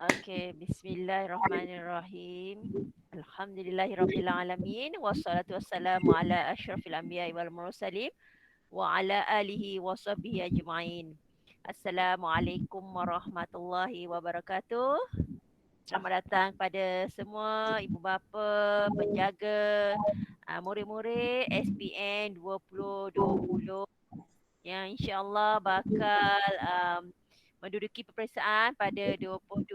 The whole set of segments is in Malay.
Okey, bismillahirrahmanirrahim. Alhamdulillahirabbil alamin wassalatu wassalamu ala asyrafil anbiya'i wal mursalin wa ala alihi wa sahbihi ajma'in. Assalamualaikum warahmatullahi wabarakatuh. Selamat datang pada semua ibu bapa, penjaga, murid-murid SPN 2020 yang insya-Allah bakal menduduki peperiksaan pada 22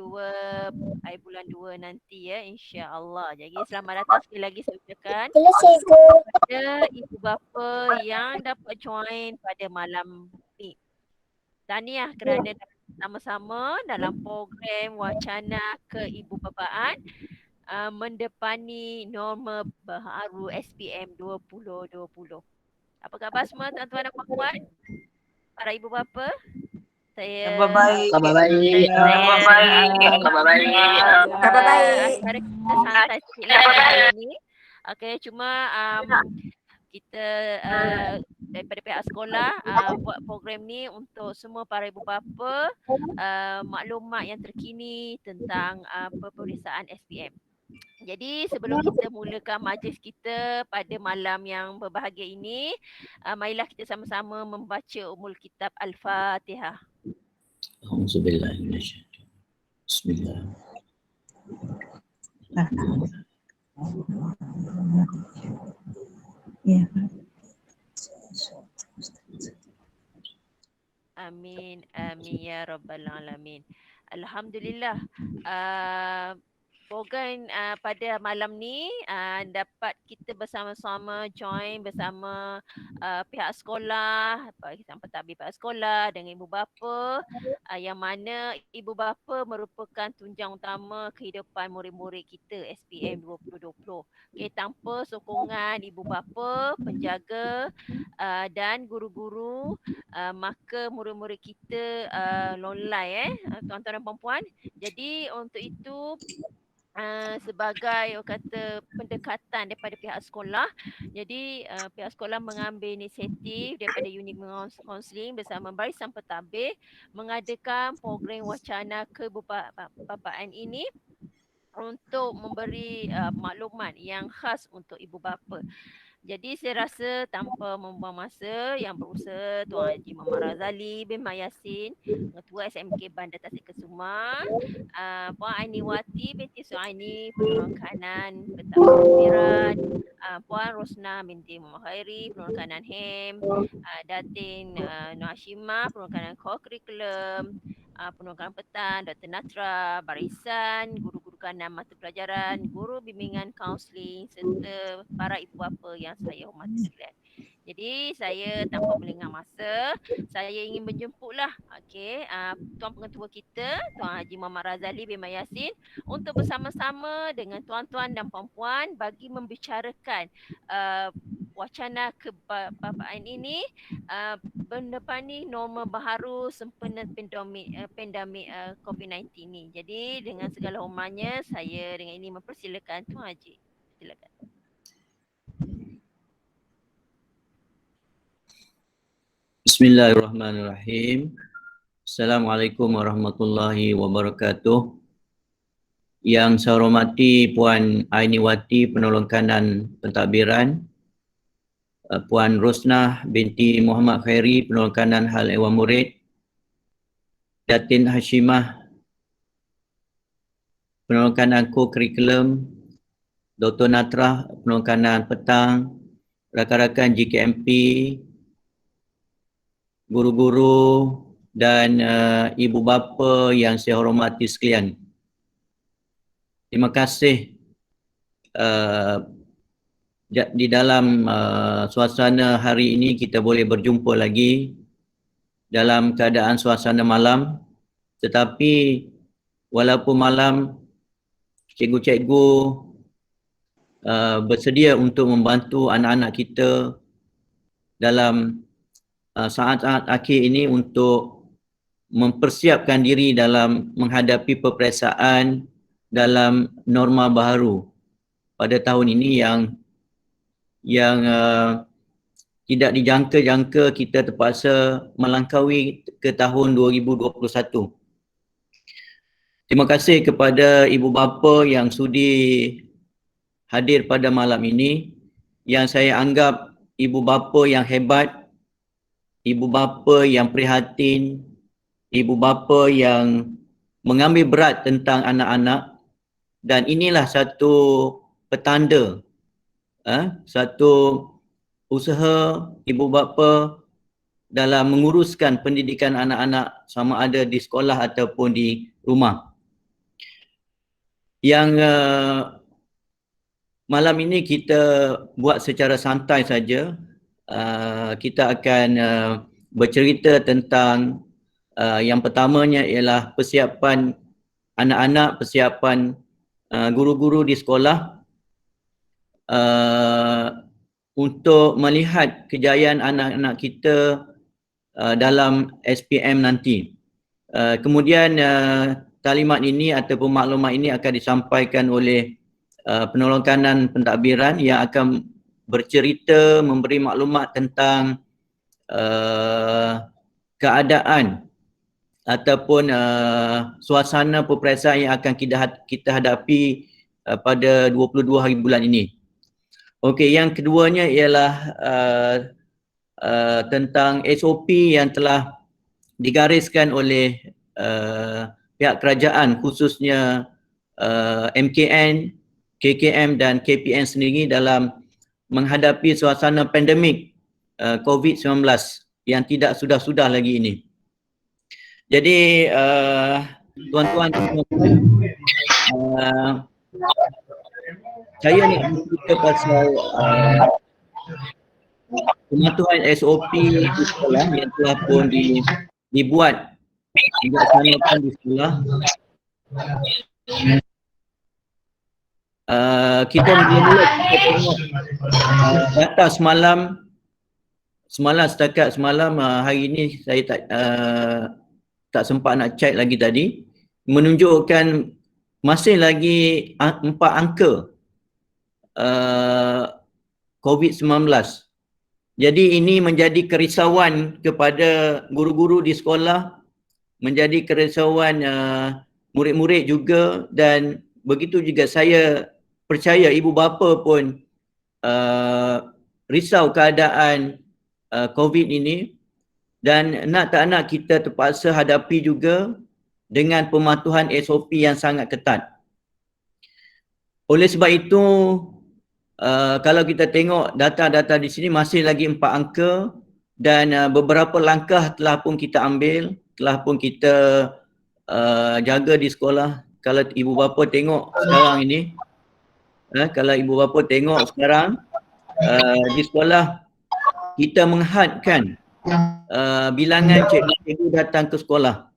akhir bulan 2 nanti ya, insya-Allah. Jadi selamat datang sekali lagi saya ucapkan kepada ibu bapa yang dapat join pada malam ni. Tahniah kerana sama-sama dalam program wacana keibubapaan mendepani norma baharu SPM 2020. Apa khabar semua tuan-tuan dan puan-puan? Para ibu bapa? Khabar baik. Khabar baik. Khabar baik. Khabar baik. Khabar baik. Acara kita santai sikit lah hari ni. Okey, cuma kita daripada pihak sekolah buat program ni untuk semua para ibu bapa maklumat yang terkini tentang peperiksaan SPM. Jadi sebelum kita mulakan majlis kita pada malam yang berbahagia ini, marilah kita sama-sama membaca Ummul Kitab Al-Fatihah. Alhamdulillah. Bismillah. Amin, amin ya rabbal alamin. Alhamdulillah. Program pada malam ni dapat kita bersama-sama join bersama pihak sekolah, pentadbir pihak sekolah dengan ibu bapa yang mana ibu bapa merupakan tunjang utama kehidupan murid-murid kita SPM 2020. Okay, tanpa sokongan ibu bapa, penjaga dan guru-guru maka murid-murid kita longlai tuan-tuan dan puan-puan. Jadi untuk itu sebagai kata pendekatan daripada pihak sekolah. Jadi pihak sekolah mengambil inisiatif daripada unit kaunseling bersama barisan pentadbir mengadakan program wacana kebapaan ini untuk memberi maklumat yang khas untuk ibu bapa. Jadi saya rasa tanpa membuang masa, yang berusaha Tuan Haji Muhammad Razali bin Mayasin, Ketua SMK Bandar Tasik Kesuma, Puan Aini Wati binti Suhaini, Penolong Kanan Pentadbiran, Puan Rosna binti Muhammad Khairi, Penolong Kanan HEM, Datin Nur Hashimah, Penolong Kanan Co-Curriculum, Penolong Kanan Petan, Dr. Natra, barisan, guru-guru kanan mata pelajaran, guru bimbingan kaunseling serta para ibu bapa yang saya hormati sekalian. Jadi saya tanpa melengah masa, saya ingin menjemputlah Tuan Pengetua kita, Tuan Haji Muhammad Razali bin Mayasin untuk bersama-sama dengan tuan-tuan dan puan-puan bagi membicarakan wacana kebapaan ini mendepani norma baharu sempena pandemik COVID-19 ini. Jadi dengan segala hormatnya saya dengan ini mempersilakan Tuan Haji. Silakan. Bismillahirrahmanirrahim. Assalamualaikum warahmatullahi wabarakatuh. Yang saya hormati Puan Aini Wati, Penolong Kanan Pentadbiran, Puan Rosnah binti Muhammad Khairi, Penolong Kanan Hal Ehwal Murid, Datin Hashimah, Penolong Kanan Co-Curriculum, Dr. Natra, Penolong Kanan Petang, rakan-rakan GKMP, guru-guru dan ibu bapa yang saya hormati sekalian. Terima kasih di dalam suasana hari ini kita boleh berjumpa lagi dalam keadaan suasana malam, tetapi walaupun malam cikgu-cikgu bersedia untuk membantu anak-anak kita dalam saat-saat akhir ini untuk mempersiapkan diri dalam menghadapi peperiksaan dalam norma baharu pada tahun ini yang tidak dijangka-jangka kita terpaksa melangkaui ke tahun 2021. Terima kasih kepada ibu bapa yang sudi hadir pada malam ini, yang saya anggap ibu bapa yang hebat, ibu bapa yang prihatin, ibu bapa yang mengambil berat tentang anak-anak, dan inilah satu petanda, satu usaha ibu bapa dalam menguruskan pendidikan anak-anak sama ada di sekolah ataupun di rumah. Yang malam ini kita buat secara santai saja. Kita akan bercerita tentang yang pertamanya ialah persiapan anak-anak, persiapan guru-guru di sekolah untuk melihat kejayaan anak-anak kita dalam SPM nanti. Kemudian talimat ini ataupun maklumat ini akan disampaikan oleh penolong kanan pentadbiran yang akan bercerita, memberi maklumat tentang keadaan ataupun suasana peperiksaan yang akan kita hadapi pada 22 hari bulan ini. Okey, yang keduanya ialah tentang SOP yang telah digariskan oleh pihak kerajaan, khususnya MKN, KKM dan KPN sendiri dalam menghadapi suasana pandemik COVID-19 yang tidak sudah-sudah lagi ini. Jadi tuan-tuan, saya nak bercerita pasal pematuhan SOP di sekolah yang telah pun dibuat dilaksanakan di sekolah. Kita mula-mula tengok data setakat semalam, hari ini saya tak sempat nak check lagi tadi, menunjukkan masih lagi 4 angka COVID-19. Jadi ini menjadi kerisauan kepada guru-guru di sekolah, menjadi kerisauan murid-murid juga, dan begitu juga saya percaya ibu bapa pun risau keadaan COVID ini, dan nak tak nak kita terpaksa hadapi juga dengan pematuhan SOP yang sangat ketat. Oleh sebab itu, kalau kita tengok data-data di sini masih lagi 4 angka, dan beberapa langkah telah pun kita ambil, telah pun kita jaga di sekolah. Kalau ibu bapa tengok sekarang ini, kalau ibu bapa tengok sekarang di sekolah, kita menghadkan bilangan cikgu datang ke sekolah.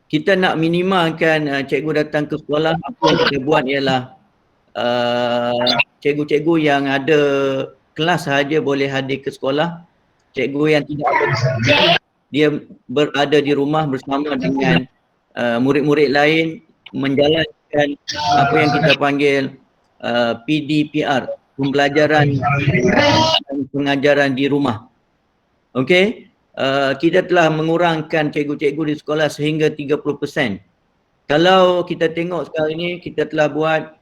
Kita nak minimalkan cikgu datang ke sekolah. Apa yang kita buat ialah cikgu-cikgu yang ada kelas sahaja boleh hadir ke sekolah. Cikgu yang tidak ada, dia berada di rumah bersama dengan murid-murid lain menjalankan apa yang kita panggil PDPR, pembelajaran dan pengajaran di rumah. Okey, kita telah mengurangkan cikgu-cikgu di sekolah sehingga 30%. Kalau kita tengok sekarang ini, kita telah buat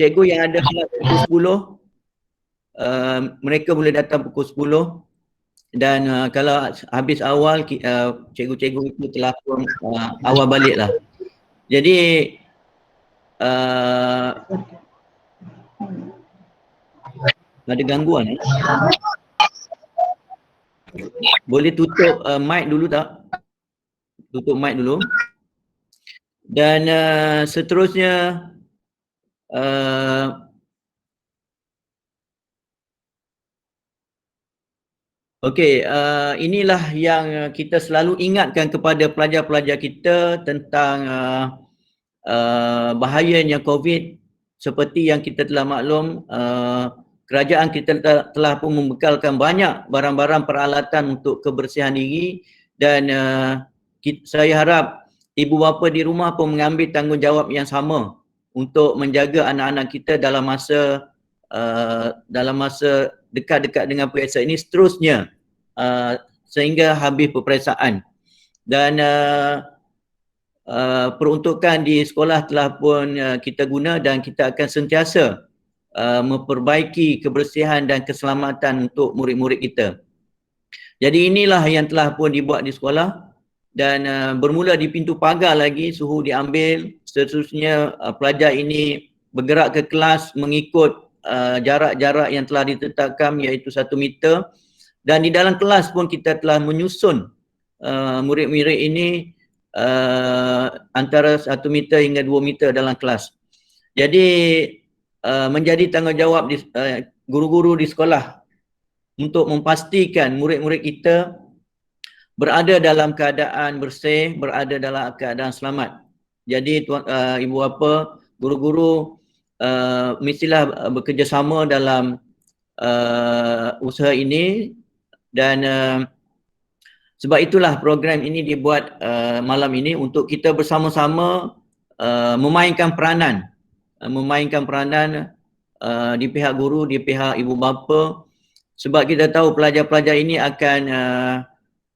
cikgu yang ada kelas pukul 10, mereka boleh datang pukul 10, dan kalau habis awal, cikgu-cikgu itu telah pun awal balik lah. Jadi ada gangguan boleh tutup mic dulu tak? Tutup mic dulu. Dan seterusnya okey, inilah yang kita selalu ingatkan kepada pelajar-pelajar kita tentang bahayanya COVID. Seperti yang kita telah maklum, kerajaan kita telah pun membekalkan banyak barang-barang peralatan untuk kebersihan diri, dan saya harap ibu bapa di rumah pun mengambil tanggungjawab yang sama untuk menjaga anak-anak kita dalam masa dekat-dekat dengan peperiksaan ini seterusnya, sehingga habis peperiksaan. Dan peruntukan di sekolah telah pun kita guna dan kita akan sentiasa memperbaiki kebersihan dan keselamatan untuk murid-murid kita. Jadi inilah yang telah pun dibuat di sekolah dan bermula di pintu pagar lagi suhu diambil, seterusnya pelajar ini bergerak ke kelas mengikut jarak-jarak yang telah ditetapkan iaitu 1 meter, dan di dalam kelas pun kita telah menyusun murid-murid ini antara 1 meter hingga 2 meter dalam kelas. Jadi menjadi tanggungjawab guru-guru di sekolah untuk memastikan murid-murid kita berada dalam keadaan bersih, berada dalam keadaan selamat. Jadi ibu bapa, guru-guru mestilah bekerjasama dalam usaha ini, dan sebab itulah program ini dibuat malam ini untuk kita bersama-sama memainkan peranan di pihak guru, di pihak ibu bapa, sebab kita tahu pelajar-pelajar ini akan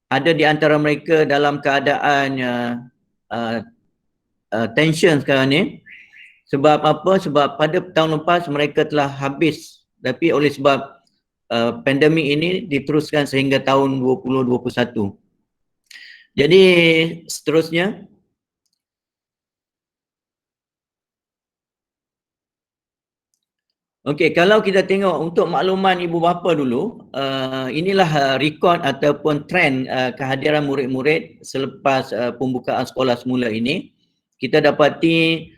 ada di antara mereka dalam keadaan tension sekarang ni. Sebab apa? Sebab pada tahun lepas mereka telah habis, tapi oleh sebab pandemik ini diteruskan sehingga tahun 2021. Jadi seterusnya, okey, kalau kita tengok untuk makluman ibu bapa dulu, inilah rekod ataupun trend kehadiran murid-murid selepas pembukaan sekolah semula ini. Kita dapati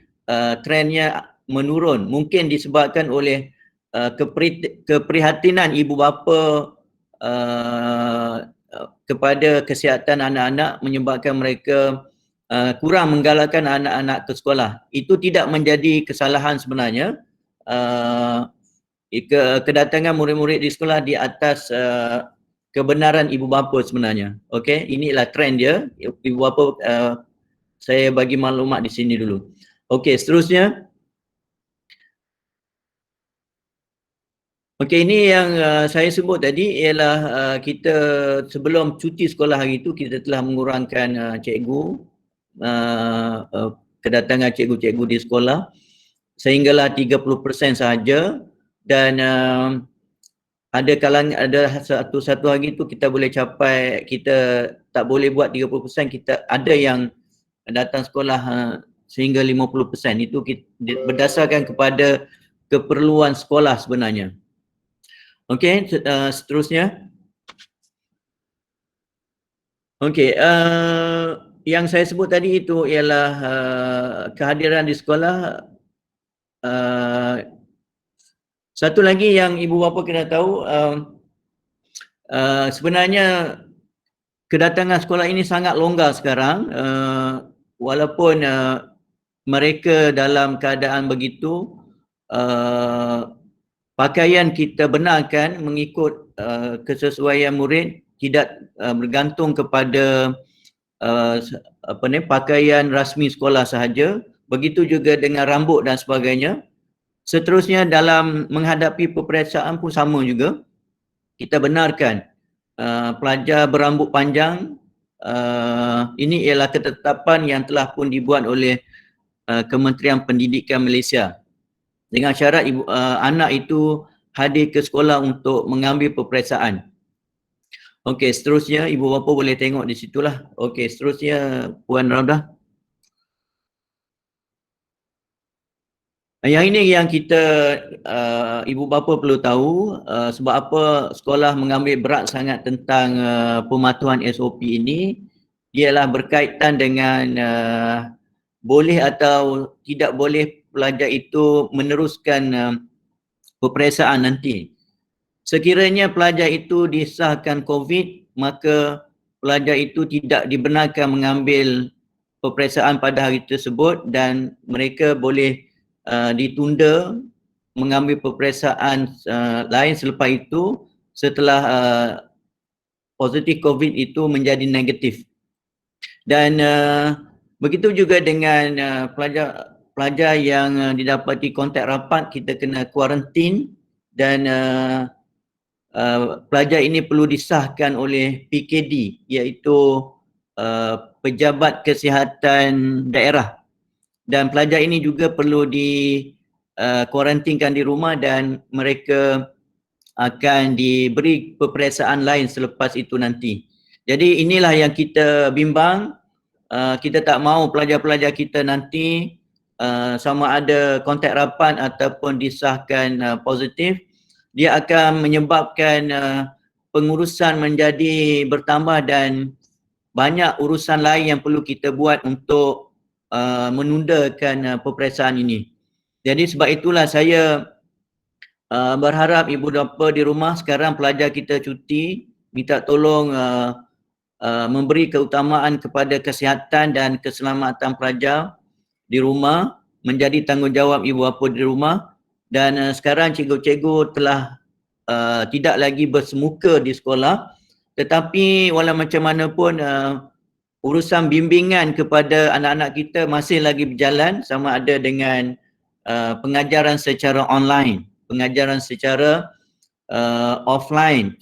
trendnya menurun, mungkin disebabkan oleh keprihatinan ibu bapa kepada kesihatan anak-anak, menyebabkan mereka kurang menggalakkan anak-anak ke sekolah. Itu tidak menjadi kesalahan sebenarnya. Kedatangan murid-murid di sekolah di atas kebenaran ibu bapa sebenarnya. Okey, inilah trend dia. Ibu bapa saya bagi maklumat di sini dulu. Okey, seterusnya. Okey, ini yang saya sebut tadi ialah kita sebelum cuti sekolah hari itu kita telah mengurangkan cikgu, kedatangan cikgu-cikgu di sekolah sehinggalah 30% sahaja, dan ada satu hari itu kita boleh capai, kita tak boleh buat 30%, kita ada yang datang sekolah sehingga 50%. Itu berdasarkan kepada keperluan sekolah sebenarnya. Okey, seterusnya. Okey, yang saya sebut tadi itu ialah kehadiran di sekolah. Satu lagi yang ibu bapa kena tahu, sebenarnya kedatangan sekolah ini sangat longgar sekarang, walaupun mereka dalam keadaan begitu, pakaian kita benarkan mengikut kesesuaian murid, tidak bergantung kepada pakaian rasmi sekolah sahaja. Begitu juga dengan rambut dan sebagainya. Seterusnya dalam menghadapi peperiksaan pun sama juga. Kita benarkan pelajar berambut panjang. Ini ialah ketetapan yang telah pun dibuat oleh Kementerian Pendidikan Malaysia. Dengan syarat anak itu hadir ke sekolah untuk mengambil peperiksaan. Okey, seterusnya ibu bapa boleh tengok di situlah. Okey, seterusnya Puan Raudah. Yang ini yang kita ibu bapa perlu tahu, sebab apa sekolah mengambil berat sangat tentang pematuhan SOP ini. Ialah berkaitan dengan boleh atau tidak boleh pelajar itu meneruskan peperiksaan nanti. Sekiranya pelajar itu disahkan COVID, maka pelajar itu tidak dibenarkan mengambil peperiksaan pada hari tersebut, dan mereka boleh ditunda mengambil peperiksaan lain selepas itu setelah positif COVID itu menjadi negatif. Dan begitu juga dengan pelajar yang didapati kontak rapat, kita kena kuarantin, dan pelajar ini perlu disahkan oleh PKD, iaitu pejabat kesihatan daerah, dan pelajar ini juga perlu di kuarantinkan di rumah dan mereka akan diberi peperiksaan lain selepas itu nanti. Jadi inilah yang kita bimbang. Kita tak mahu pelajar-pelajar kita nanti sama ada kontak rapat ataupun disahkan positif, dia akan menyebabkan pengurusan menjadi bertambah dan banyak urusan lain yang perlu kita buat untuk menundakan peperiksaan ini. Jadi sebab itulah saya berharap ibu bapa di rumah sekarang pelajar kita cuti, minta tolong memberi keutamaan kepada kesihatan dan keselamatan pelajar di rumah, menjadi tanggungjawab ibu bapa di rumah. Dan sekarang cikgu-cikgu telah tidak lagi bersemuka di sekolah, tetapi walau macam mana pun urusan bimbingan kepada anak-anak kita masih lagi berjalan, sama ada dengan pengajaran secara online, pengajaran secara offline.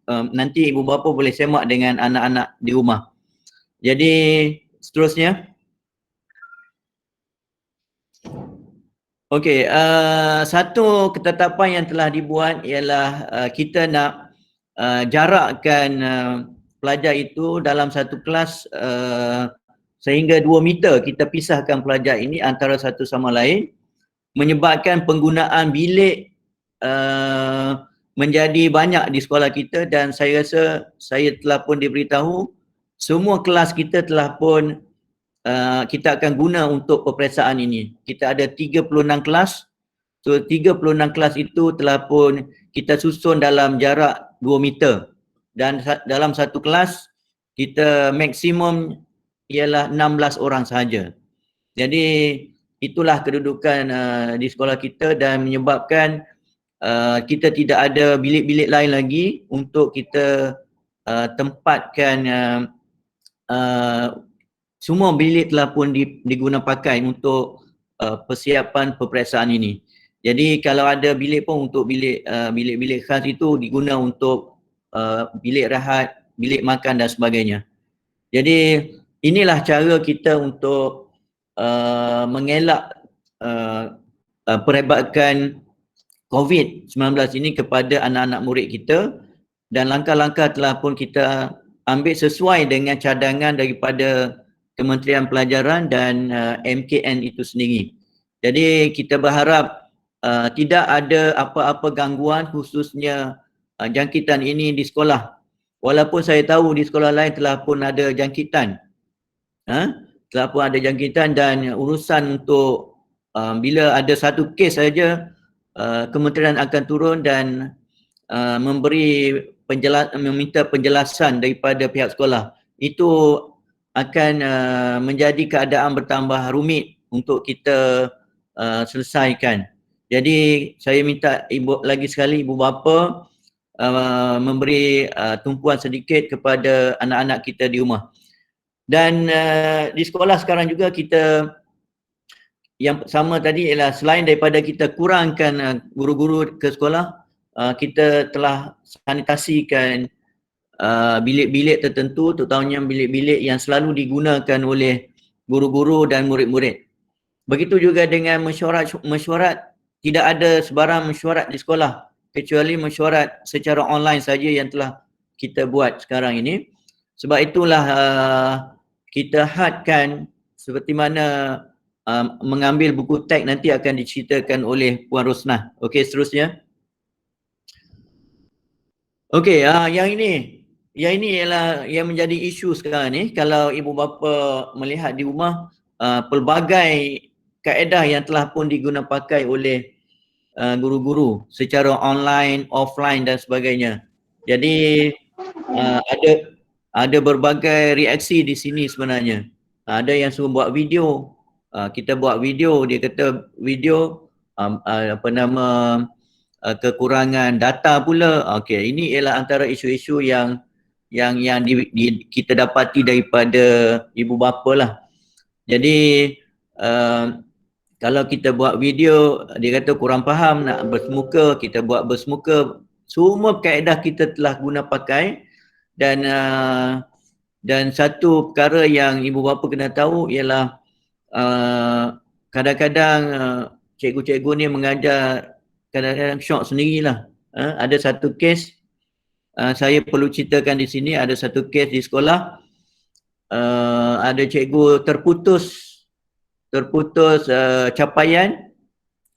Nanti ibu bapa boleh semak dengan anak-anak di rumah. Jadi seterusnya. Okey, satu ketetapan yang telah dibuat ialah kita nak jarakkan pelajar itu dalam satu kelas sehingga 2 meter, kita pisahkan pelajar ini antara satu sama lain, menyebabkan penggunaan bilik menjadi banyak di sekolah kita. Dan saya rasa saya telah pun diberitahu semua kelas kita telah pun kita akan guna untuk peperiksaan ini. Kita ada 36 kelas. So 36 kelas itu telah pun kita susun dalam jarak 2 meter. Dan dalam satu kelas kita maksimum ialah 16 orang sahaja. Jadi itulah kedudukan di sekolah kita dan menyebabkan kita tidak ada bilik-bilik lain lagi untuk kita tempatkan. Semua bilik telah pun diguna pakai untuk persiapan peperiksaan ini. Jadi kalau ada bilik pun untuk bilik-bilik khas itu diguna untuk bilik rahat, bilik makan dan sebagainya. Jadi inilah cara kita untuk mengelak perhebakan COVID-19 ini kepada anak-anak murid kita, dan langkah-langkah telah pun kita ambil sesuai dengan cadangan daripada Kementerian Pelajaran dan MKN itu sendiri. Jadi kita berharap tidak ada apa-apa gangguan khususnya jangkitan ini di sekolah. Walaupun saya tahu di sekolah lain telah pun ada jangkitan. Telah pun ada jangkitan dan urusan untuk bila ada satu kes saja, kementerian akan turun dan meminta penjelasan daripada pihak sekolah. Itu akan menjadi keadaan bertambah rumit untuk kita selesaikan. Jadi saya minta lagi sekali ibu bapa memberi tumpuan sedikit kepada anak-anak kita di rumah. Dan di sekolah sekarang juga kita yang sama tadi ialah selain daripada kita kurangkan guru-guru ke sekolah, kita telah sanitasikan bilik-bilik tertentu, terutamanya bilik-bilik yang selalu digunakan oleh guru-guru dan murid-murid. Begitu juga dengan mesyuarat, tidak ada sebarang mesyuarat di sekolah kecuali mesyuarat secara online saja yang telah kita buat sekarang ini. Sebab itulah kita hadkan seperti mana mengambil buku teks nanti akan diceritakan oleh Puan Rosnah. Okey, seterusnya. Okey, yang ini ialah yang menjadi isu sekarang ni. Kalau ibu bapa melihat di rumah, pelbagai kaedah yang telah pun diguna pakai oleh guru-guru secara online, offline dan sebagainya. Jadi ada berbagai reaksi di sini sebenarnya. Ada yang suruh buat video, kita buat video, dia kata video kekurangan data pula. Okey, ini ialah antara isu-isu yang kita dapati daripada ibu bapa lah. Jadi kalau kita buat video, dia kata kurang faham nak bersemuka, kita buat bersemuka. Semua kaedah kita telah guna pakai dan Dan satu perkara yang ibu bapa kena tahu ialah kadang-kadang cikgu-cikgu ni mengajar kadang-kadang syok sendirilah. Ada satu kes saya perlu ceritakan di sini, ada satu kes di sekolah, ada cikgu terputus capaian,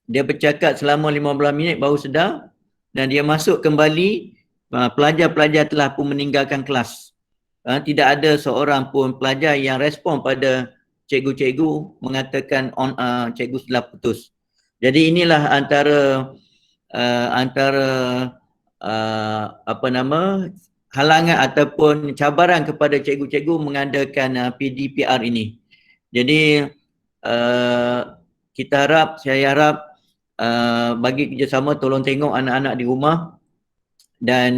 dia bercakap selama 15 minit baru sedar dan dia masuk kembali, pelajar-pelajar telah pun meninggalkan kelas. Tidak ada seorang pun pelajar yang respon pada cikgu-cikgu mengatakan cikgu telah putus. Jadi inilah antara halangan ataupun cabaran kepada cikgu-cikgu mengadakan PDPR ini. Jadi saya harap bagi kerjasama tolong tengok anak-anak di rumah dan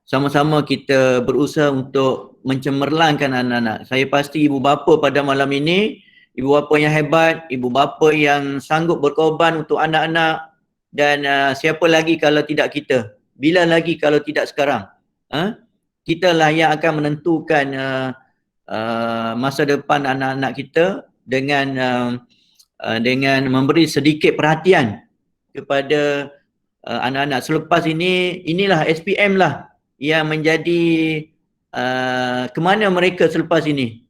sama-sama kita berusaha untuk mencemerlangkan anak-anak. Saya pasti ibu bapa pada malam ini, ibu bapa yang hebat, ibu bapa yang sanggup berkorban untuk anak-anak, dan siapa lagi kalau tidak kita? Bila lagi kalau tidak sekarang? Kita lah yang akan menentukan masa depan anak-anak kita dengan memberi sedikit perhatian kepada anak-anak. Selepas ini, inilah SPM lah yang menjadi kemana mereka selepas ini.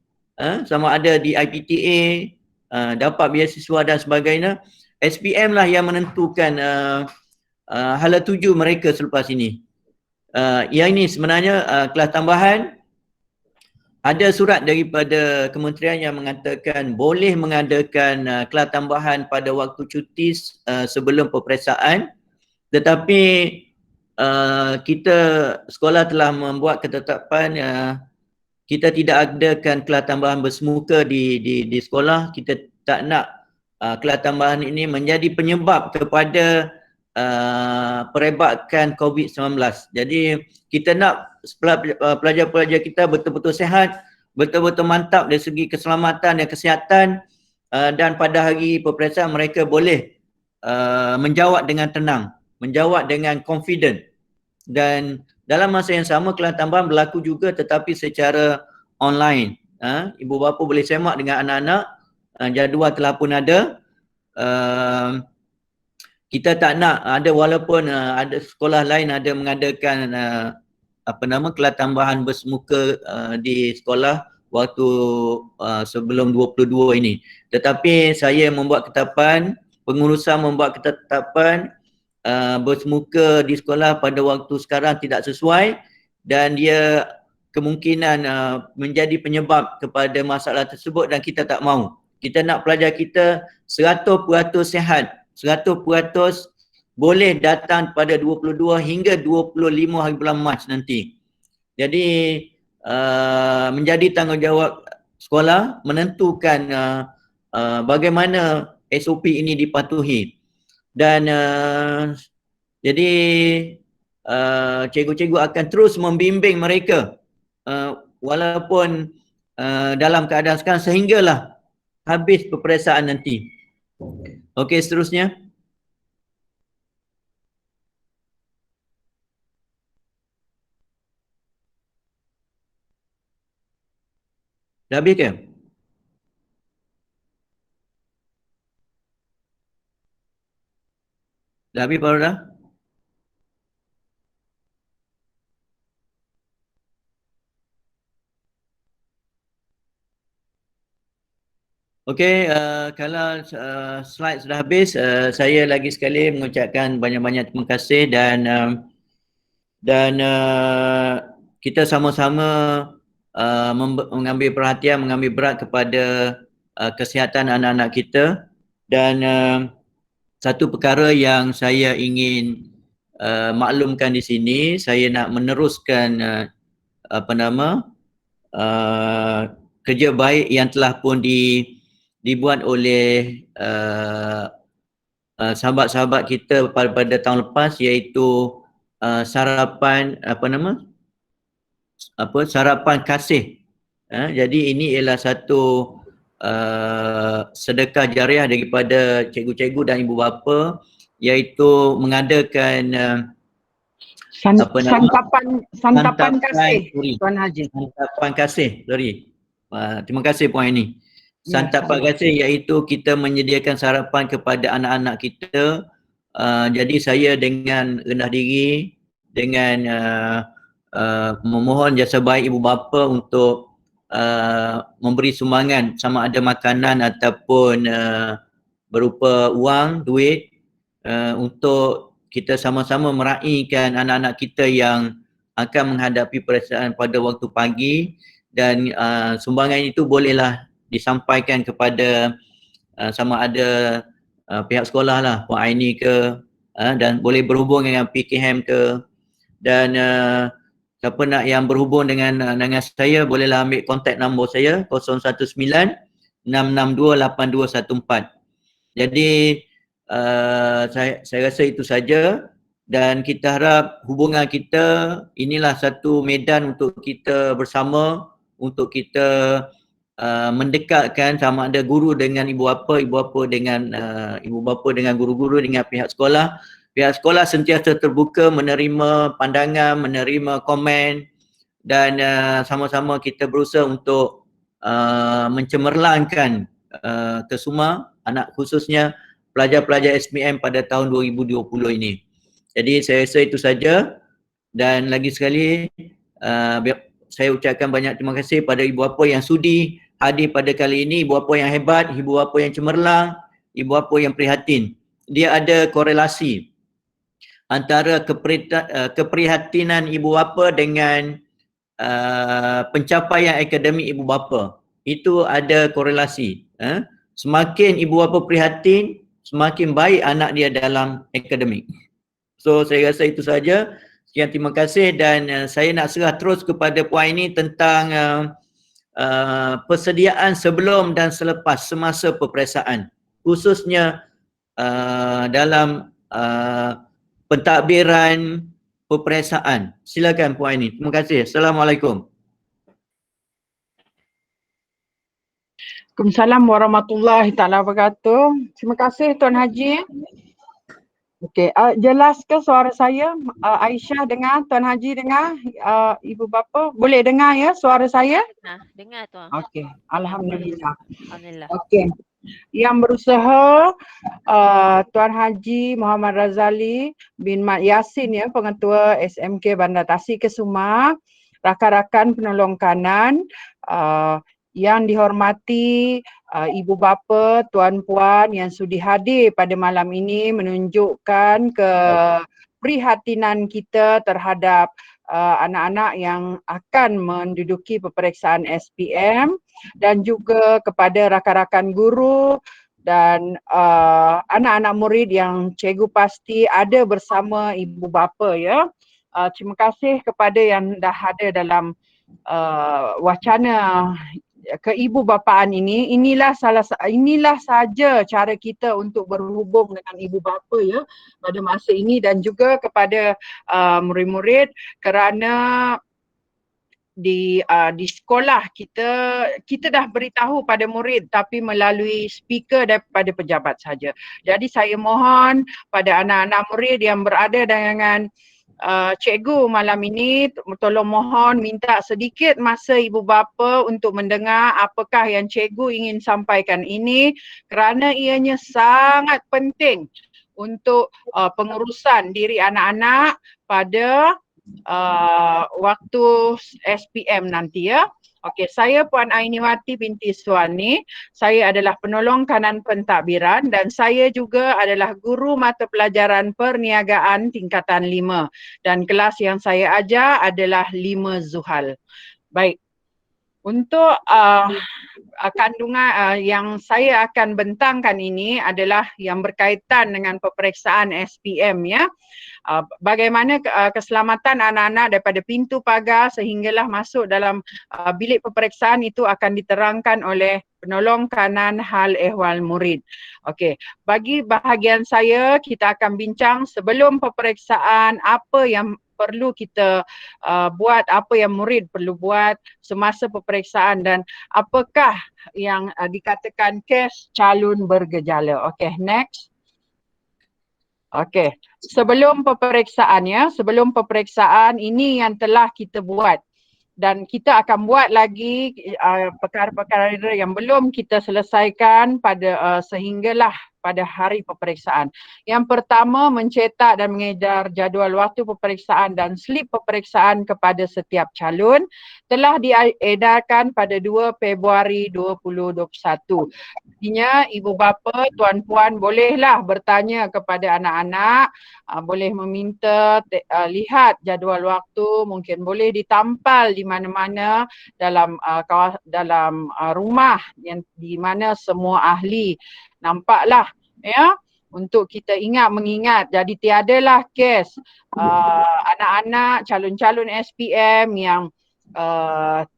Sama ada di IPTA, dapat beasiswa dan sebagainya. SPM lah yang menentukan hala tuju mereka selepas ini. Yang ini sebenarnya kelas tambahan, ada surat daripada kementerian yang mengatakan boleh mengadakan kelas tambahan pada waktu cuti sebelum peperiksaan, tetapi kita sekolah telah membuat ketetapan kita tidak adakan kelas tambahan bersemuka di sekolah. Kita tak nak kelas tambahan ini menjadi penyebab kepada perebakan COVID-19. Jadi kita nak pelajar-pelajar kita betul-betul sihat, betul-betul mantap dari segi keselamatan dan kesihatan, dan pada hari peperiksaan mereka boleh menjawab dengan tenang, menjawab dengan confident. Dan dalam masa yang sama kelas tambahan berlaku juga tetapi secara online. Ibu bapa boleh semak dengan anak-anak, jadual telah pun ada. Kita tak nak ada, walaupun ada sekolah lain ada mengadakan kelas tambahan bersemuka di sekolah waktu sebelum 22 ini. Tetapi saya membuat ketetapan, pengurusan membuat ketetapan bersemuka di sekolah pada waktu sekarang tidak sesuai dan dia kemungkinan menjadi penyebab kepada masalah tersebut dan kita tak mahu. Kita nak pelajar kita 100% sihat, 100% boleh datang pada 22 hingga 25 hari bulan Mac nanti. Jadi menjadi tanggungjawab sekolah menentukan bagaimana SOP ini dipatuhi. Dan jadi cikgu-cikgu akan terus membimbing mereka walaupun dalam keadaan sekarang sehinggalah habis peperiksaan nanti. Okey, seterusnya. Dah habis ke? Dah habis baru dah? Okey, kalau slide sudah habis, saya lagi sekali mengucapkan banyak-banyak terima kasih dan kita sama-sama mengambil perhatian, mengambil berat kepada kesihatan anak-anak kita. Dan satu perkara yang saya ingin maklumkan di sini, saya nak meneruskan kerja baik yang telah pun dibuat oleh sahabat-sahabat kita pada tahun lepas, iaitu sarapan sarapan kasih. Jadi ini ialah satu sedekah jariah daripada cikgu-cikgu dan ibu bapa, iaitu mengadakan Apa nama? Santapan kasih sorry. Tuan Haji. Santapan kasih, sorry. Terima kasih Puan Aini. Santapan kasih iaitu kita menyediakan sarapan kepada anak-anak kita. Jadi saya dengan rendah diri, dengan memohon jasa baik ibu bapa untuk memberi sumbangan sama ada makanan ataupun berupa wang, duit untuk kita sama-sama meraihkan anak-anak kita yang akan menghadapi peperiksaan pada waktu pagi, dan sumbangan itu bolehlah disampaikan kepada sama ada pihak sekolah lah, Puan Aini ke, dan boleh berhubung dengan PKM ke, dan siapa nak yang berhubung dengan saya bolehlah ambil kontak nombor saya 019-662-8214. Jadi saya rasa itu saja, dan kita harap hubungan kita inilah satu medan untuk kita bersama, untuk kita mendekatkan sama ada guru dengan ibu bapa dengan ibu bapa dengan guru-guru dengan pihak sekolah. Pihak sekolah sentiasa terbuka menerima pandangan, menerima komen, dan sama-sama kita berusaha untuk mencemerlangkan kesemua anak, khususnya pelajar-pelajar SPM pada tahun 2020 ini. Jadi saya rasa itu saja, dan lagi sekali saya ucapkan banyak terima kasih pada ibu bapa yang sudi hadir pada kali ini, ibu bapa yang hebat, ibu bapa yang cemerlang, ibu bapa yang prihatin. Dia ada korelasi antara keprihatinan ibu bapa dengan pencapaian akademik ibu bapa. Itu ada korelasi. Semakin ibu bapa prihatin, semakin baik anak dia dalam akademik. So saya rasa itu saja. Sekian, terima kasih, dan saya nak serah terus kepada Puan Aini tentang persediaan sebelum dan selepas semasa peperiksaan, khususnya dalam pentadbiran peperiksaan. Silakan Puan Aini. Terima kasih. Assalamualaikum. Waalaikumsalam warahmatullahi taala wabarakatuh. Terima kasih Tuan Haji. Okey, jelas ke suara saya? Aisyah dengar, Tuan Haji dengar, ibu bapa boleh dengar ya suara saya? Dengar Tuan. Okey, alhamdulillah. Alhamdulillah. Okey. Yang berusaha Tuan Haji Muhammad Razali bin Mat Yassin ya, Pengetua SMK Bandar Tasik Kesuma, rakan-rakan penolong kanan, yang dihormati ibu bapa, tuan-puan yang sudi hadir pada malam ini, menunjukkan keprihatinan kita terhadap anak-anak yang akan menduduki peperiksaan SPM, dan juga kepada rakan-rakan guru dan anak-anak murid yang cikgu pasti ada bersama ibu bapa ya. Terima kasih kepada yang dah ada dalam wacana keibubapaan ini. Inilah saja cara kita untuk berhubung dengan ibu bapa ya pada masa ini, dan juga kepada murid-murid, kerana di sekolah kita dah beritahu pada murid tapi melalui speaker daripada pejabat saja. Jadi saya mohon pada anak-anak murid yang berada dengan cikgu malam ini, tolong mohon minta sedikit masa ibu bapa untuk mendengar apakah yang cikgu ingin sampaikan ini, kerana ianya sangat penting untuk pengurusan diri anak-anak pada waktu SPM nanti ya. Okey, saya Puan Ainiwati binti Suwani. Saya adalah penolong kanan pentadbiran, dan saya juga adalah guru mata pelajaran perniagaan tingkatan 5, dan kelas yang saya ajar adalah 5 Zuhal. Baik. Untuk kandungan yang saya akan bentangkan ini adalah yang berkaitan dengan peperiksaan SPM ya. Bagaimana keselamatan anak-anak daripada pintu pagar sehinggalah masuk dalam bilik peperiksaan itu akan diterangkan oleh penolong kanan hal ehwal murid. Okey, bagi bahagian saya kita akan bincang sebelum peperiksaan apa yang perlu kita buat, apa yang murid perlu buat semasa peperiksaan, dan apakah yang dikatakan kes calon bergejala. Okey, next. Okey, sebelum peperiksaan ini yang telah kita buat dan kita akan buat lagi perkara-perkara yang belum kita selesaikan pada sehinggalah pada hari peperiksaan. Yang pertama, mencetak dan mengedar jadual waktu peperiksaan dan slip peperiksaan kepada setiap calon telah diedarkan pada 2 Februari 2021. Artinya ibu bapa, tuan-puan bolehlah bertanya kepada anak-anak, boleh meminta lihat jadual waktu, mungkin boleh ditampal di mana-mana dalam rumah yang di mana semua ahli nampaklah ya, untuk kita mengingat. Jadi tiadalah kes anak-anak calon-calon SPM yang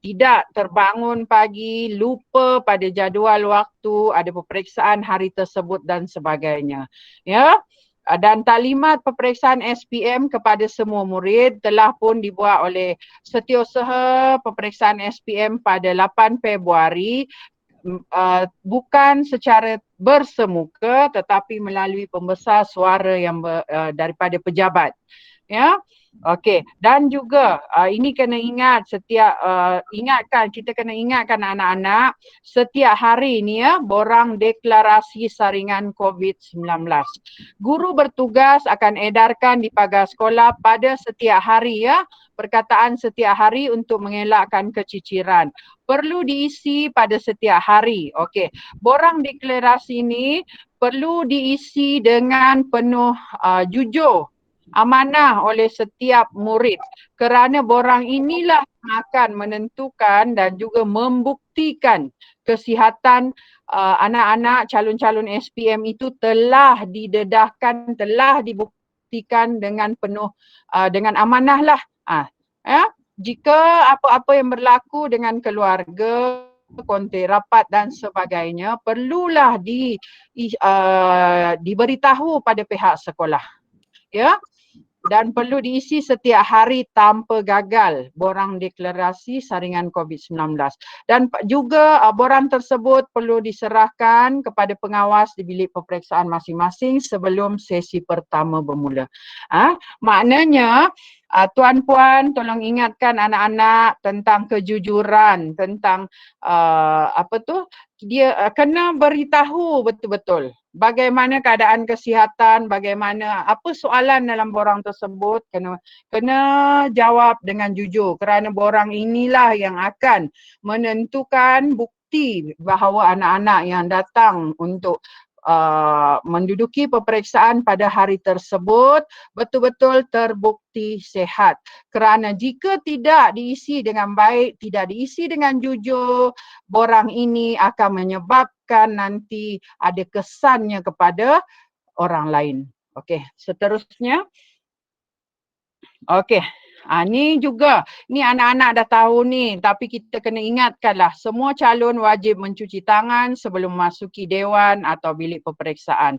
tidak terbangun pagi, lupa pada jadual waktu, ada peperiksaan hari tersebut dan sebagainya. Ya. Dan taklimat peperiksaan SPM kepada semua murid telah pun dibuat oleh Setiausaha Peperiksaan SPM pada 8 Februari, bukan secara bersemuka tetapi melalui pembesar suara yang daripada pejabat. Ya. Okey, dan juga ini kena ingat kita kena ingatkan anak-anak setiap hari ni ya, borang deklarasi saringan COVID-19. Guru bertugas akan edarkan di pagar sekolah pada setiap hari ya, perkataan setiap hari untuk mengelakkan keciciran. Perlu diisi pada setiap hari. Okey, borang deklarasi ni perlu diisi dengan penuh jujur, amanah oleh setiap murid, kerana borang inilah yang akan menentukan dan juga membuktikan kesihatan anak-anak calon-calon SPM itu telah didedahkan, telah dibuktikan dengan penuh dengan amanah lah. Jika apa-apa yang berlaku dengan keluarga, kontek rapat dan sebagainya, perlulah diberitahu pada pihak sekolah. Ya. Dan perlu diisi setiap hari tanpa gagal borang deklarasi saringan COVID-19. Dan juga borang tersebut perlu diserahkan kepada pengawas di bilik peperiksaan masing-masing sebelum sesi pertama bermula. Maknanya tuan-puan tolong ingatkan anak-anak tentang kejujuran, tentang dia kena beritahu betul-betul bagaimana keadaan kesihatan, bagaimana apa soalan dalam borang tersebut, kena jawab dengan jujur, kerana borang inilah yang akan menentukan bukti bahawa anak-anak yang datang untuk menduduki peperiksaan pada hari tersebut betul-betul terbukti sihat. Kerana jika tidak diisi dengan baik, tidak diisi dengan jujur, borang ini akan menyebabkan nanti ada kesannya kepada orang lain. Okey, seterusnya. Okey. Ni juga, ni anak-anak dah tahu ni, tapi kita kena ingatkanlah semua calon wajib mencuci tangan sebelum memasuki dewan atau bilik peperiksaan.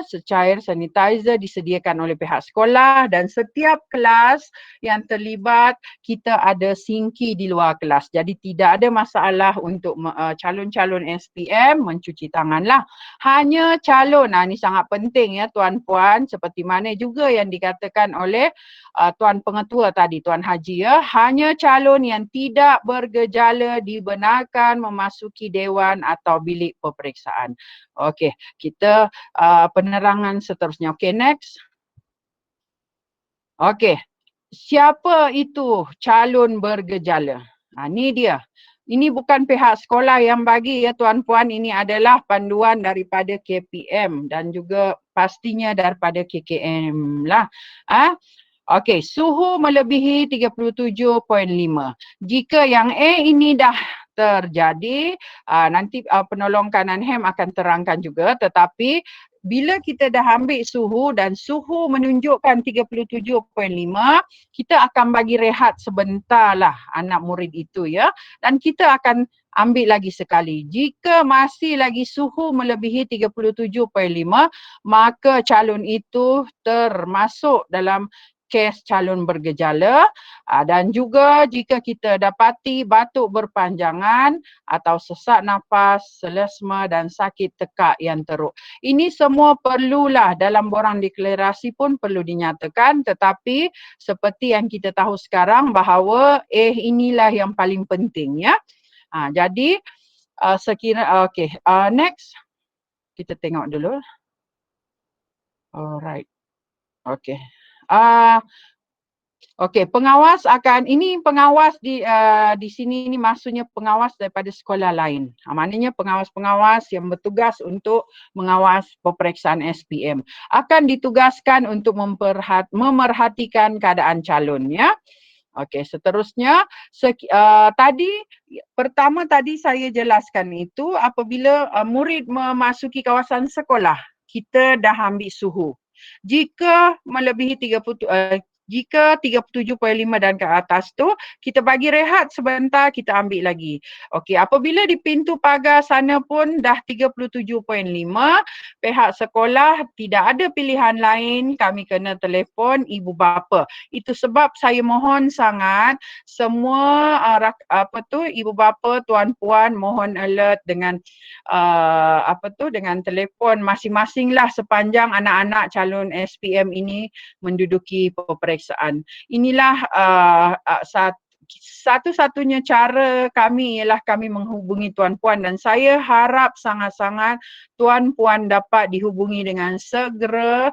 Secair sanitizer disediakan oleh pihak sekolah dan setiap kelas yang terlibat kita ada sinki di luar kelas. Jadi tidak ada masalah untuk calon-calon SPM mencuci tangan lah. Hanya calon, ni sangat penting ya tuan-puan, seperti mana juga yang dikatakan oleh Tuan Pengetua tadi, Tuan Haji ya, hanya calon yang tidak bergejala dibenarkan memasuki dewan atau bilik peperiksaan. Okey, kita penerangan seterusnya. Okey, next. Okey, siapa itu calon bergejala? Ni dia. Ini bukan pihak sekolah yang bagi ya tuan-puan, ini adalah panduan daripada KPM dan juga pastinya daripada KKM lah. Okey, suhu melebihi 37.5. Jika yang A ini dah terjadi, nanti penolong kanan HEM akan terangkan juga, tetapi bila kita dah ambil suhu dan suhu menunjukkan 37.5, kita akan bagi rehat sebentar lah anak murid itu ya, dan kita akan ambil lagi sekali. Jika masih lagi suhu melebihi 37.5, maka calon itu termasuk dalam kes calon bergejala dan juga jika kita dapati batuk berpanjangan atau sesak nafas, selesma dan sakit tekak yang teruk. Ini semua perlulah dalam borang deklarasi pun perlu dinyatakan, tetapi seperti yang kita tahu sekarang bahawa inilah yang paling penting ya. Jadi next kita tengok dulu. Alright. Okey. Pengawas ini pengawas di sini ni maksudnya pengawas daripada sekolah lain. Maknanya pengawas-pengawas yang bertugas untuk mengawas peperiksaan SPM akan ditugaskan untuk memerhatikan keadaan calon ya. Okey, seterusnya pertama tadi saya jelaskan itu apabila murid memasuki kawasan sekolah, kita dah ambil suhu. Jika melebihi 37.5 dan ke atas tu, kita bagi rehat sebentar, kita ambil lagi. Okey, apabila di pintu pagar sana pun dah 37.5, pihak sekolah tidak ada pilihan lain, kami kena telefon ibu bapa. Itu sebab saya mohon sangat semua ibu bapa, tuan-puan mohon alert dengan dengan telefon masing-masing lah sepanjang anak-anak calon SPM ini menduduki peperiksaan. Inilah satu-satunya cara kami ialah kami menghubungi tuan-puan dan saya harap sangat-sangat tuan-puan dapat dihubungi dengan segera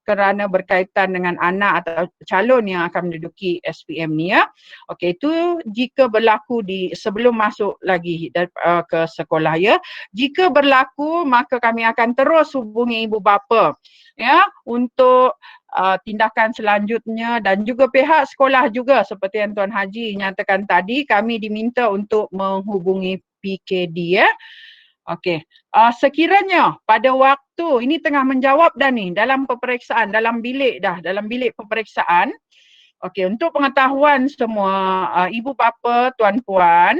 kerana berkaitan dengan anak atau calon yang akan menduduki SPM ni ya. Okey, itu jika berlaku sebelum masuk lagi ke sekolah ya. Jika berlaku maka kami akan terus hubungi ibu bapa ya untuk tindakan selanjutnya dan juga pihak sekolah juga seperti yang Tuan Haji nyatakan tadi, kami diminta untuk menghubungi PKD ya. Okey, sekiranya pada waktu ini tengah menjawab dah ni dalam peperiksaan, dalam bilik peperiksaan. Okey, untuk pengetahuan semua ibu bapa, tuan-puan,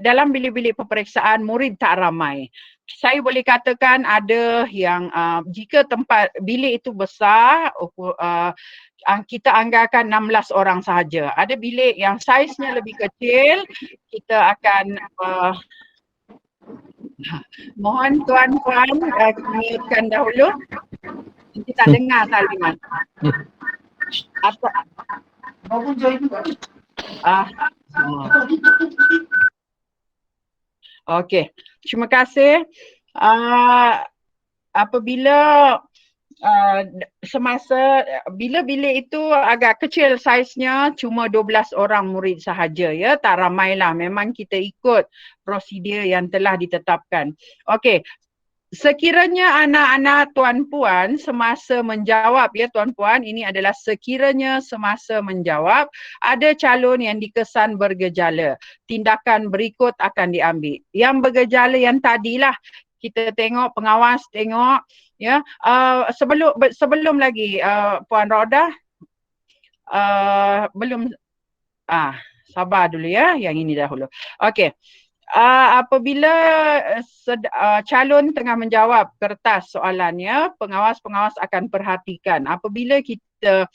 dalam bilik-bilik peperiksaan murid tak ramai. Saya boleh katakan ada yang jika tempat bilik itu besar, kita anggarkan 16 orang sahaja. Ada bilik yang saiznya lebih kecil, kita akan mohon tuan-puan mute-kan dahulu. Kita dengar saliman. Okey, terima kasih. Apabila bila bilik itu agak kecil saiznya, cuma 12 orang murid sahaja ya, tak ramailah, memang kita ikut prosedur yang telah ditetapkan. Okey, sekiranya anak-anak tuan-puan semasa menjawab ya tuan-puan, ini adalah sekiranya semasa menjawab ada calon yang dikesan bergejala, tindakan berikut akan diambil. Yang bergejala yang tadilah kita tengok, pengawas tengok ya, sebelum lagi Puan Roda belum sabar dulu ya, yang ini dahulu. Okey. Apabila calon tengah menjawab kertas soalannya, pengawas-pengawas akan perhatikan. Apabila kita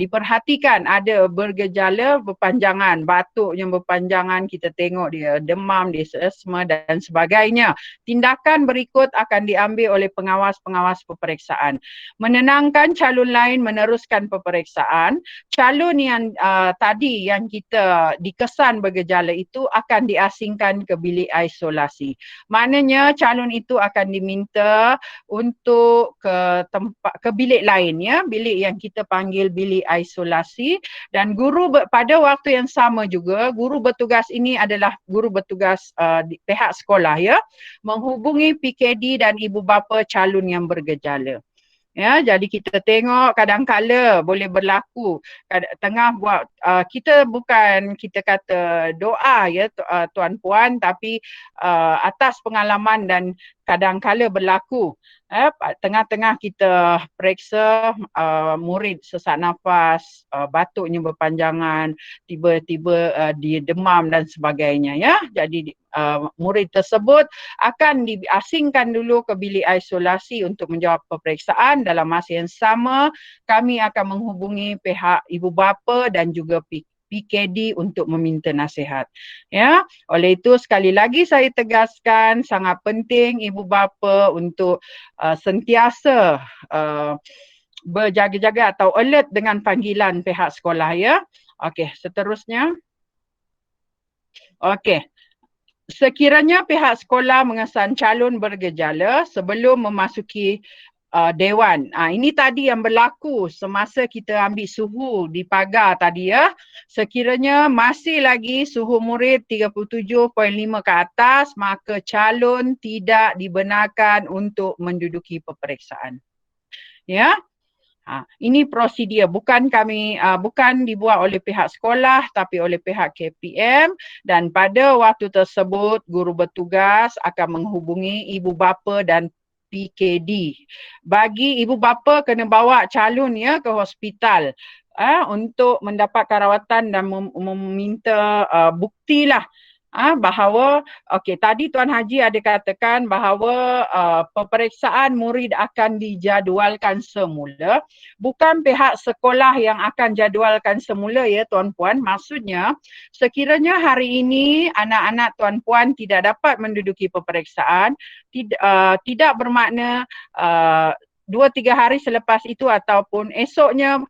diperhatikan ada bergejala berpanjangan, batuk yang berpanjangan, kita tengok dia demam, dia selesma dan sebagainya, tindakan berikut akan diambil oleh pengawas-pengawas peperiksaan. Menenangkan calon lain meneruskan peperiksaan. Calon yang tadi yang kita dikesan bergejala itu akan diasingkan ke bilik isolasi. Maknanya calon itu akan diminta untuk ke bilik lain ya, bilik yang kita panggil bilik isolasi, dan guru pada waktu yang sama juga guru bertugas ini adalah guru bertugas di pihak sekolah ya, menghubungi PKD dan ibu bapa calon yang bergejala. Ya, jadi kita tengok kadang-kala boleh berlaku tengah buat kita bukan kita kata doa ya tuan-puan, tapi atas pengalaman dan kadang-kala berlaku tengah-tengah kita periksa murid sesak nafas, batuknya berpanjangan, tiba-tiba dia demam dan sebagainya ya. Jadi murid tersebut akan diasingkan dulu ke bilik isolasi untuk menjawab peperiksaan. Dalam masa yang sama kami akan menghubungi pihak ibu bapa dan juga PKD untuk meminta nasihat. Ya, oleh itu sekali lagi saya tegaskan sangat penting ibu bapa untuk sentiasa berjaga-jaga atau alert dengan panggilan pihak sekolah ya. Okey, seterusnya. Okey. Sekiranya pihak sekolah mengesan calon bergejala sebelum memasuki dewan. Ini tadi yang berlaku semasa kita ambil suhu di pagar tadi ya. Sekiranya masih lagi suhu murid 37.5 ke atas, maka calon tidak dibenarkan untuk menduduki peperiksaan. Ya. Ini prosedur bukan dibuat oleh pihak sekolah tapi oleh pihak KPM, dan pada waktu tersebut guru bertugas akan menghubungi ibu bapa dan PKD. Bagi ibu bapa kena bawa calon ya ke hospital untuk mendapatkan rawatan dan meminta bukti lah bahawa tadi Tuan Haji ada katakan bahawa peperiksaan murid akan dijadualkan semula. Bukan pihak sekolah yang akan jadualkan semula ya Tuan Puan. Maksudnya sekiranya hari ini anak-anak Tuan Puan tidak dapat menduduki peperiksaan, tidak bermakna 2-3 hari selepas itu ataupun esoknya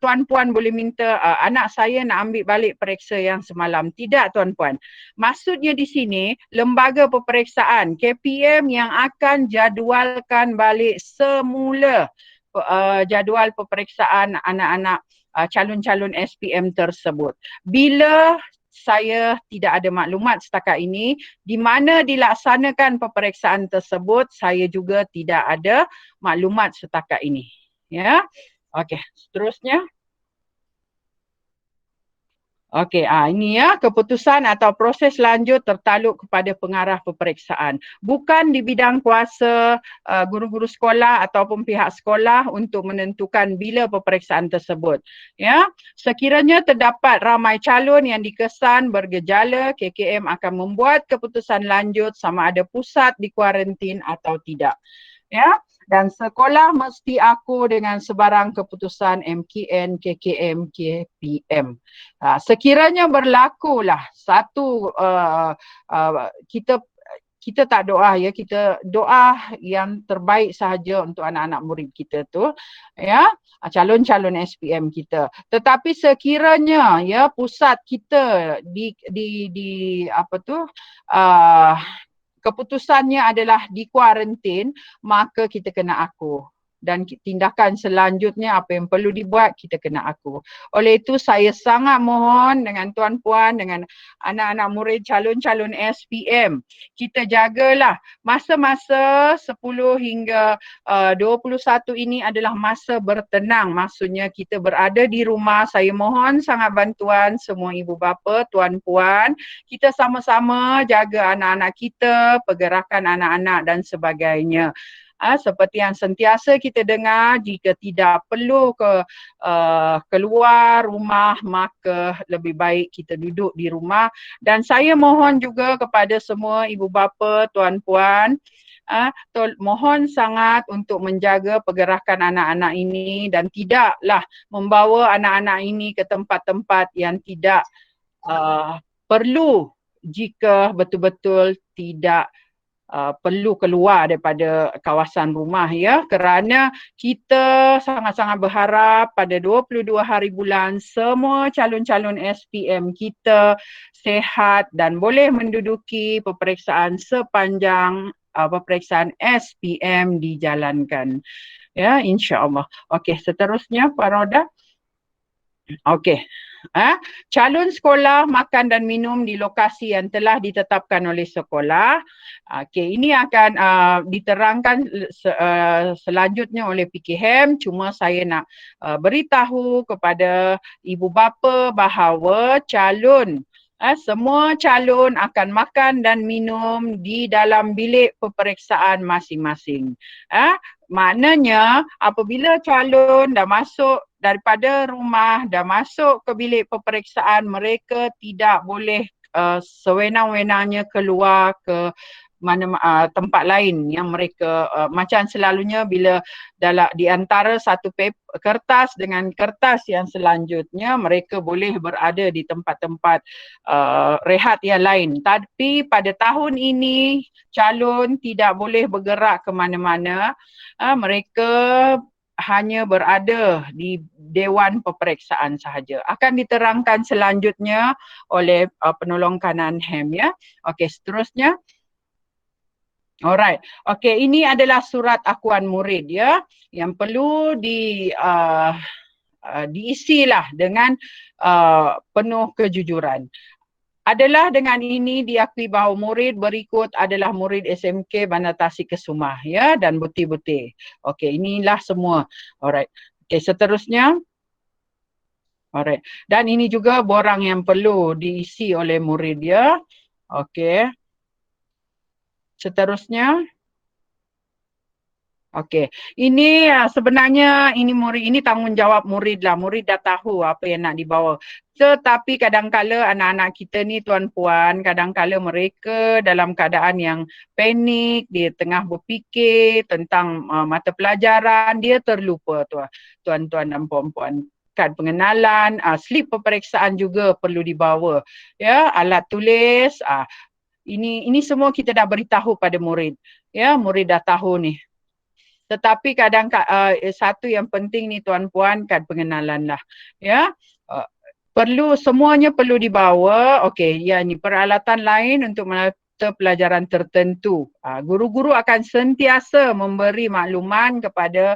Tuan Puan boleh minta anak saya nak ambil balik periksa yang semalam. Tidak Tuan Puan. Maksudnya di sini lembaga peperiksaan KPM yang akan jadualkan balik semula jadual peperiksaan anak-anak calon-calon SPM tersebut. Bila saya tidak ada maklumat setakat ini di mana dilaksanakan peperiksaan tersebut, saya juga tidak ada maklumat setakat ini. Ya. Okey, seterusnya. Okey, ini ya keputusan atau proses lanjut tertaluk kepada pengarah peperiksaan. Bukan di bidang kuasa guru-guru sekolah ataupun pihak sekolah untuk menentukan bila peperiksaan tersebut. Ya, sekiranya terdapat ramai calon yang dikesan bergejala, KKM akan membuat keputusan lanjut sama ada pusat dikuarantin atau tidak. Ya. Dan sekolah mesti aku dengan sebarang keputusan MKN, KKM, KPM. Sekiranya berlakulah satu kita tak doa ya, kita doa yang terbaik sahaja untuk anak-anak murid kita tu ya, calon-calon SPM kita. Tetapi sekiranya ya pusat kita keputusannya adalah dikuarantin, maka kita kena aku. Dan tindakan selanjutnya apa yang perlu dibuat, kita kena aku. Oleh itu saya sangat mohon dengan Tuan Puan, dengan anak-anak murid calon-calon SPM, kita jagalah masa-masa 10 hingga 21 ini adalah masa bertenang. Maksudnya kita berada di rumah. Saya mohon sangat bantuan semua ibu bapa, Tuan Puan. Kita sama-sama jaga anak-anak kita, pergerakan anak-anak dan sebagainya. Seperti yang sentiasa kita dengar, jika tidak perlu keluar rumah, maka lebih baik kita duduk di rumah. Dan saya mohon juga kepada semua ibu bapa, Tuan Puan, mohon sangat untuk menjaga pergerakan anak-anak ini dan tidaklah membawa anak-anak ini ke tempat-tempat yang tidak perlu jika betul-betul tidak perlu keluar daripada kawasan rumah ya, kerana kita sangat-sangat berharap pada 22 hari bulan semua calon-calon SPM kita sihat dan boleh menduduki peperiksaan sepanjang peperiksaan SPM dijalankan ya, insya-Allah. Okey, seterusnya Pak Roda. Okey. Calon sekolah makan dan minum di lokasi yang telah ditetapkan oleh sekolah. Okey, ini akan diterangkan selanjutnya oleh PKM. Cuma saya nak beritahu kepada ibu bapa bahawa calon Semua calon akan makan dan minum di dalam bilik peperiksaan masing-masing. Maknanya apabila calon dah masuk daripada rumah, dah masuk ke bilik peperiksaan, mereka tidak boleh sewenang-wenangnya keluar ke mana tempat lain yang mereka macam selalunya bila di antara satu kertas dengan kertas yang selanjutnya mereka boleh berada di tempat-tempat rehat yang lain. Tapi pada tahun ini calon tidak boleh bergerak ke mana-mana. Mereka hanya berada di Dewan Peperiksaan sahaja. Akan diterangkan selanjutnya oleh penolong kanan HEM ya. Okey, seterusnya. Alright. Okey, ini adalah surat akuan murid ya yang perlu diisilah dengan penuh kejujuran. Adalah dengan ini diakui bahawa murid berikut adalah murid SMK Bandar Tasik Kesumah ya dan butir-butir. Okey, inilah semua. Alright. Okey, seterusnya. Alright. Dan ini juga borang yang perlu diisi oleh murid ya. Okey. Seterusnya. Okey. Ini sebenarnya ini tanggungjawab murid lah. Murid dah tahu apa yang nak dibawa. Tetapi kadang-kala anak-anak kita ni tuan-puan, kadang-kala mereka dalam keadaan yang panik, dia tengah berfikir tentang mata pelajaran, dia terlupa tuan-tuan dan puan-puan. Kad pengenalan, slip peperiksaan juga perlu dibawa. Ya, alat tulis, ini semua kita dah beritahu pada murid. Ya, murid dah tahu ni. Tetapi satu yang penting ni tuan-puan, kad pengenalan lah. Ya, semuanya perlu dibawa. Okey, ya ni peralatan lain untuk mata pelajaran tertentu. Guru-guru akan sentiasa memberi makluman kepada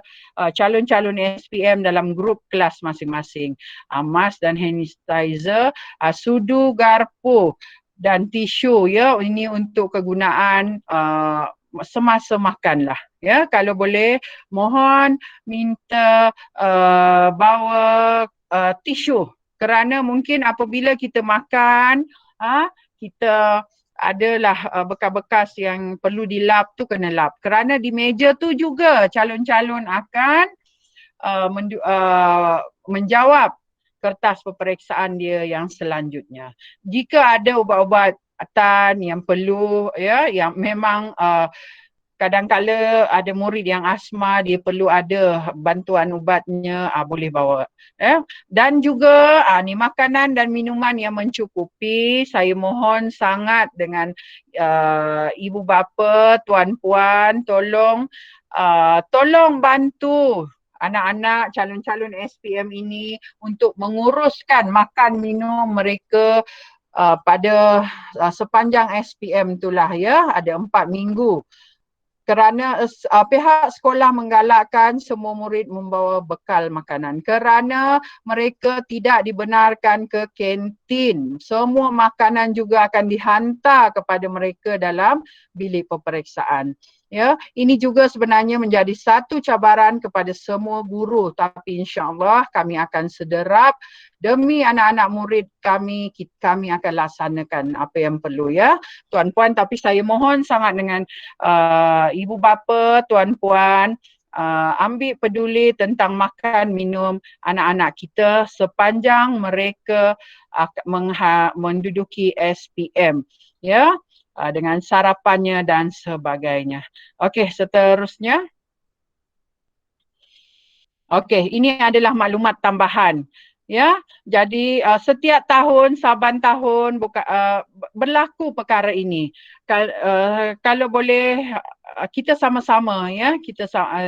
calon-calon SPM dalam grup kelas masing-masing. Mask dan hand sanitizer, sudu, garpu dan tisu ya, ini untuk kegunaan semasa makan lah. Ya, kalau boleh mohon minta bawa tisu kerana mungkin apabila kita makan kita adalah bekas-bekas yang perlu dilap tu kena lap. Kerana di meja tu juga calon-calon akan menjawab kertas peperiksaan dia yang selanjutnya. Jika ada ubat-ubatan yang perlu ya, yang memang kadang-kala ada murid yang asma, dia perlu ada bantuan ubatnya, boleh bawa. Dan juga ni makanan dan minuman yang mencukupi. Saya mohon sangat dengan ibu bapa, tuan-puan, tolong bantu anak-anak calon-calon SPM ini untuk menguruskan makan minum mereka pada sepanjang SPM itulah ya, ada 4 minggu. Kerana pihak sekolah menggalakkan semua murid membawa bekal makanan kerana mereka tidak dibenarkan ke kantin. Semua makanan juga akan dihantar kepada mereka dalam bilik peperiksaan. Ya, ini juga sebenarnya menjadi satu cabaran kepada semua guru, tapi insya-Allah kami akan sederap demi anak-anak murid kami akan laksanakan apa yang perlu ya tuan-puan. Tapi saya mohon sangat dengan ibu bapa, tuan-puan, ambil peduli tentang makan minum anak-anak kita sepanjang mereka menduduki SPM ya, dengan sarapannya dan sebagainya. Okey, seterusnya. Okey, ini adalah maklumat tambahan. Ya, jadi setiap tahun, saban tahun berlaku perkara ini. Kalau boleh kita sama-sama ya,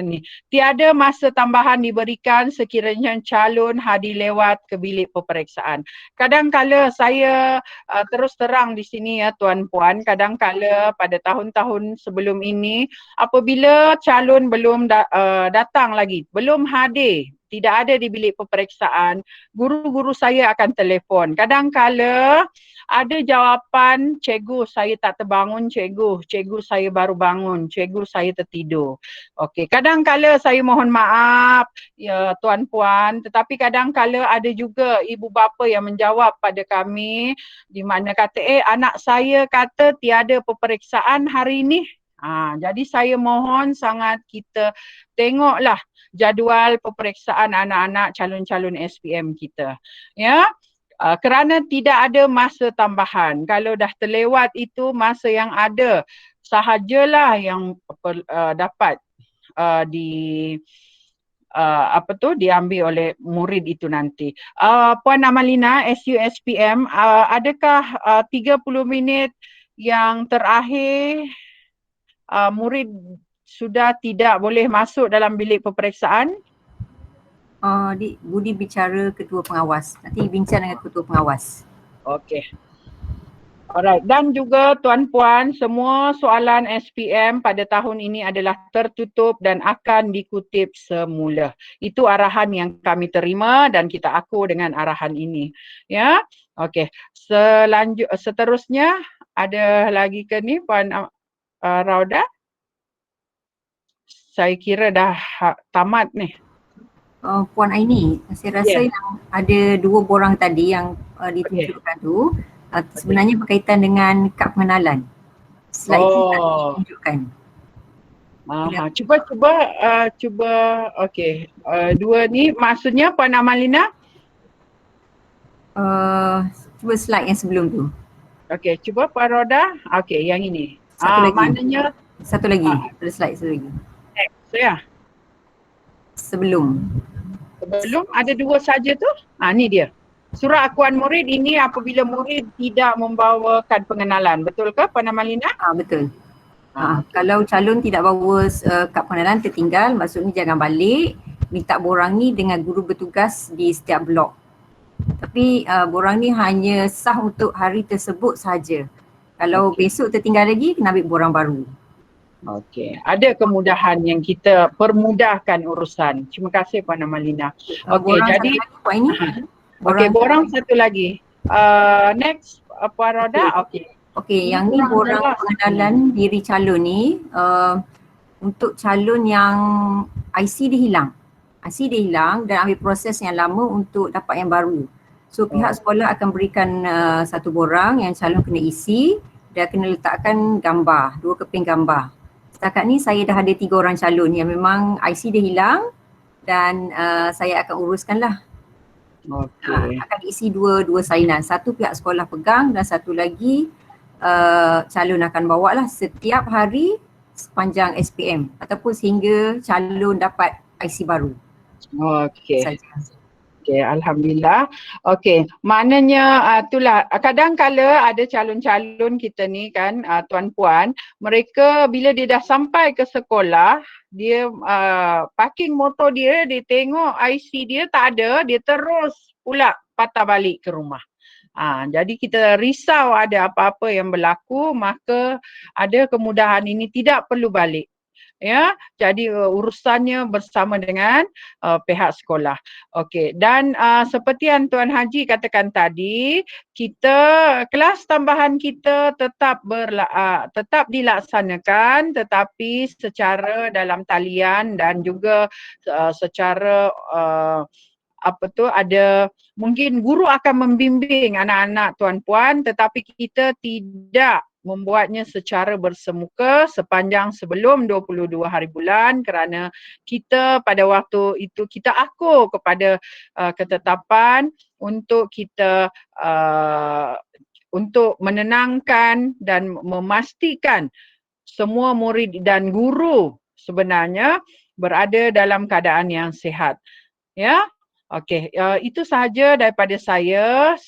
ni. Tiada masa tambahan diberikan sekiranya calon hadir lewat ke bilik peperiksaan. Kadang-kala saya terus terang di sini ya tuan-puan, kadang-kala pada tahun-tahun sebelum ini apabila calon belum datang lagi, belum hadir, tidak ada di bilik peperiksaan, guru-guru saya akan telefon. Kadang-kala ada jawapan, cikgu saya tak terbangun cikgu, cikgu saya baru bangun, cikgu saya tertidur. Okey, kadang-kala saya mohon maaf ya tuan puan, tetapi kadang-kala ada juga ibu bapa yang menjawab pada kami di mana kata anak saya kata tiada peperiksaan hari ini. Jadi saya mohon sangat kita tengoklah jadual peperiksaan anak-anak calon-calon SPM kita. Ya. Kerana tidak ada masa tambahan. Kalau dah terlewat itu masa yang ada sahajalah yang dapat diambil oleh murid itu nanti. Puan Amalina, SUSPM, adakah 30 minit yang terakhir murid sudah tidak boleh masuk dalam bilik peperiksaan? Budi bicara ketua pengawas. Nanti bincang dengan ketua pengawas. Okey. Alright, dan juga tuan puan, semua soalan SPM pada tahun ini adalah tertutup dan akan dikutip semula. Itu arahan yang kami terima dan kita aku dengan arahan ini. Ya. Okey. Seterusnya ada lagi ke ni puan Rauda? Saya kira dah tamat ni. Puan Aini, saya rasa yang ada 2 borang tadi yang ditunjukkan tu sebenarnya berkaitan dengan kad pengenalan. Slide itu tak ditunjukkan. Cuba okey. 2 ni maksudnya Puan Amalina? Cuba slide yang sebelum tu. Okey, cuba Puan Roda. Okey, yang ini. Satu lagi. Maknanya satu lagi. Ada slide satu lagi. next ya. Sebelum Ada 2 saja tu. Ni dia. Surat akuan murid ini apabila murid tidak membawa kad pengenalan. Betul ke Puan Amalina? Betul. Kalau calon tidak bawa kad pengenalan tertinggal, maksudnya jangan balik, minta borang ni dengan guru bertugas di setiap blok. Tapi borang ni hanya sah untuk hari tersebut saja. Kalau besok tertinggal lagi, kena ambil borang baru. Okey, ada kemudahan yang kita permudahkan urusan. Terima kasih Puan Amalina. Okey, jadi borang satu lagi. Next Puan Roda. Okey, yang ni borang pengenalan diri calon ni untuk calon yang IC dia hilang. IC dia hilang dan ambil proses yang lama untuk dapat yang baru. So pihak sekolah akan berikan satu borang yang calon kena isi dan kena letakkan gambar, 2 keping gambar. Setakat ni saya dah ada 3 orang calon yang memang IC dia hilang dan saya akan uruskanlah. Akan diisi dua salinan. Satu pihak sekolah pegang dan satu lagi calon akan bawa lah setiap hari sepanjang SPM ataupun sehingga calon dapat IC baru. Okey, alhamdulillah. Okey, maknanya itulah kadang-kala ada calon-calon kita ni kan tuan puan, mereka bila dia dah sampai ke sekolah, dia parking motor dia tengok IC dia tak ada, dia terus pula patah balik ke rumah. Jadi kita risau ada apa-apa yang berlaku, maka ada kemudahan ini tidak perlu balik. Ya, jadi urusannya bersama dengan pihak sekolah. Okey, dan seperti yang Tuan Haji katakan tadi, kita kelas tambahan kita tetap dilaksanakan tetapi secara dalam talian dan juga secara ada mungkin guru akan membimbing anak-anak tuan puan tetapi kita tidak membuatnya secara bersemuka sepanjang sebelum 22 hari bulan kerana kita pada waktu itu kita akur kepada ketetapan untuk kita untuk menenangkan dan memastikan semua murid dan guru sebenarnya berada dalam keadaan yang sihat. Ya. Okey, itu sahaja daripada saya.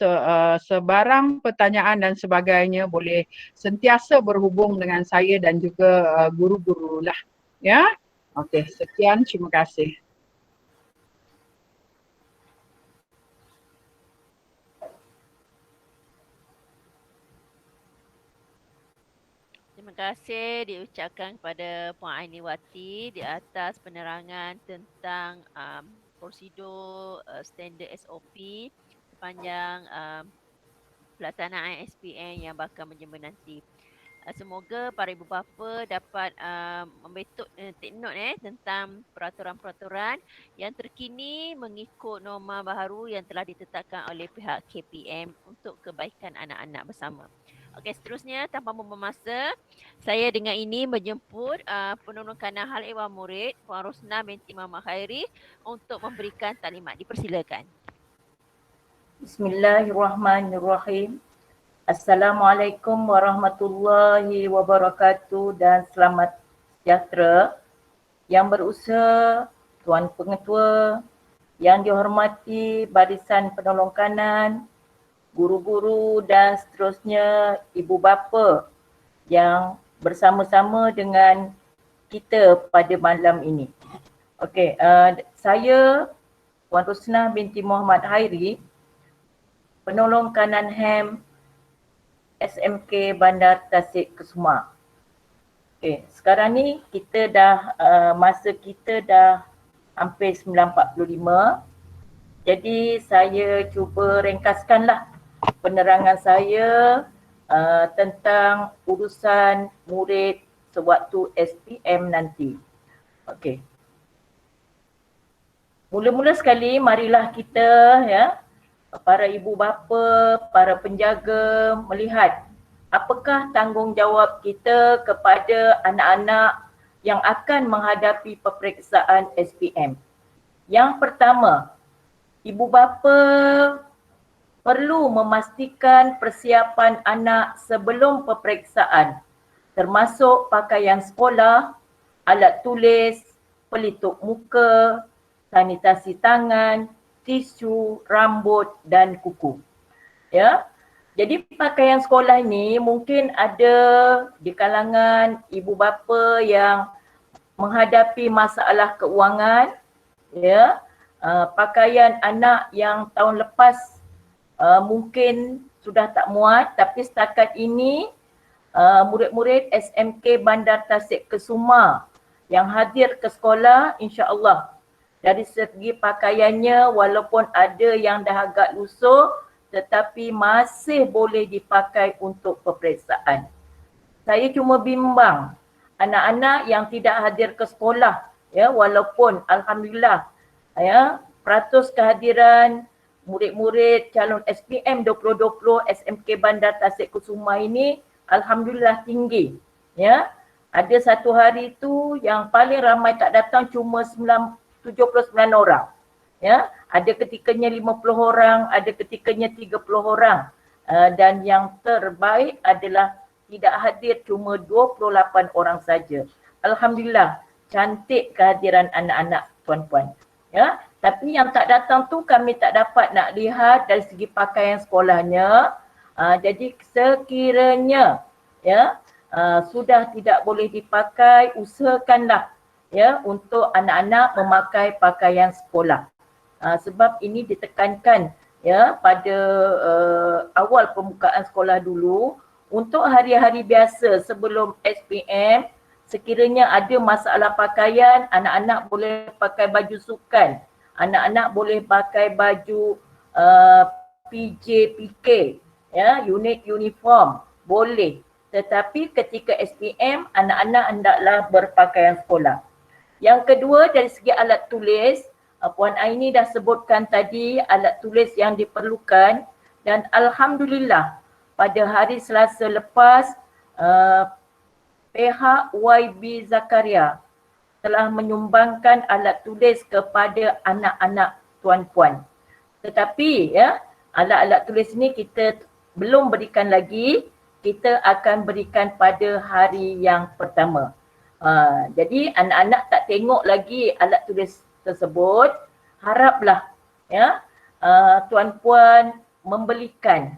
Sebarang pertanyaan dan sebagainya boleh sentiasa berhubung dengan saya dan juga guru-guru lah. Ya. Okey, sekian, terima kasih. Terima kasih diucapkan kepada Puan Ainiwati di atas penerangan tentang prosedur standard SOP sepanjang pelaksanaan SPM yang bakal menjemur nanti. Semoga para ibu bapa dapat membetul take note tentang peraturan-peraturan yang terkini mengikut norma baharu yang telah ditetapkan oleh pihak KPM untuk kebaikan anak-anak bersama. Okey, seterusnya tanpa membuang masa, saya dengan ini menjemput penolong kanan hal ehwal murid Puan Rosna binti Muhammad Khairi untuk memberikan taklimat. Dipersilakan. Bismillahirrahmanirrahim. Assalamualaikum warahmatullahi wabarakatuh dan selamat sejahtera. Yang berusaha, Tuan Pengetua, yang dihormati Barisan Penolong Kanan, guru-guru dan seterusnya, ibu bapa yang bersama-sama dengan kita pada malam ini. Okey, saya Puan Rosna binti Muhammad Khairi, Penolong Kanan HEM SMK Bandar Tasik Kusuma. Okay, sekarang ni kita dah, masa kita dah hampir 9.45. Jadi saya cuba ringkaskanlah penerangan saya tentang urusan murid sewaktu SPM nanti. Okay. Mula-mula sekali marilah kita para ibu bapa, para penjaga melihat apakah tanggungjawab kita kepada anak-anak yang akan menghadapi peperiksaan SPM. Yang pertama, ibu bapa perlu memastikan persiapan anak sebelum peperiksaan, termasuk pakaian sekolah, alat tulis, pelitup muka, sanitasi tangan, tisu, rambut dan kuku. Ya. Jadi pakaian sekolah ini mungkin ada di kalangan ibu bapa yang menghadapi masalah keuangan, ya. Pakaian anak yang tahun lepas mungkin sudah tak muat, tapi setakat ini murid-murid SMK Bandar Tasik Kusuma yang hadir ke sekolah, insya-Allah dari segi pakaiannya walaupun ada yang dah agak lusuh tetapi masih boleh dipakai untuk peperiksaan. Saya cuma bimbang anak-anak yang tidak hadir ke sekolah, ya, walaupun alhamdulillah ya peratus kehadiran murid-murid calon SPM 2020 SMK Bandar Tasik Kusuma ini alhamdulillah tinggi, ya. Ada satu hari tu yang paling ramai tak datang cuma 79 orang. Ya, ada ketikanya 50 orang, ada ketikanya 30 orang. Dan yang terbaik adalah tidak hadir cuma 28 orang saja. Alhamdulillah, cantik kehadiran anak-anak tuan-puan. Ya, tapi yang tak datang tu kami tak dapat nak lihat dari segi pakaian sekolahnya. Jadi sekiranya ya sudah tidak boleh dipakai, usahakanlah ya untuk anak-anak memakai pakaian sekolah. Sebab ini ditekankan ya pada awal pembukaan sekolah dulu, untuk hari-hari biasa sebelum SPM, sekiranya ada masalah pakaian, anak-anak boleh pakai baju sukan, anak-anak boleh pakai baju PJ, PK, ya, unit uniform, boleh. Tetapi ketika SPM, anak-anak hendaklah berpakaian sekolah. Yang kedua, dari segi alat tulis, Puan Aini dah sebutkan tadi alat tulis yang diperlukan, dan alhamdulillah pada hari Selasa lepas pihak YB Zakaria telah menyumbangkan alat tulis kepada anak-anak tuan-puan. Tetapi ya, alat-alat tulis ni kita belum berikan lagi, kita akan berikan pada hari yang pertama. Jadi anak-anak tak tengok lagi alat tulis tersebut, haraplah ya tuan-puan membelikan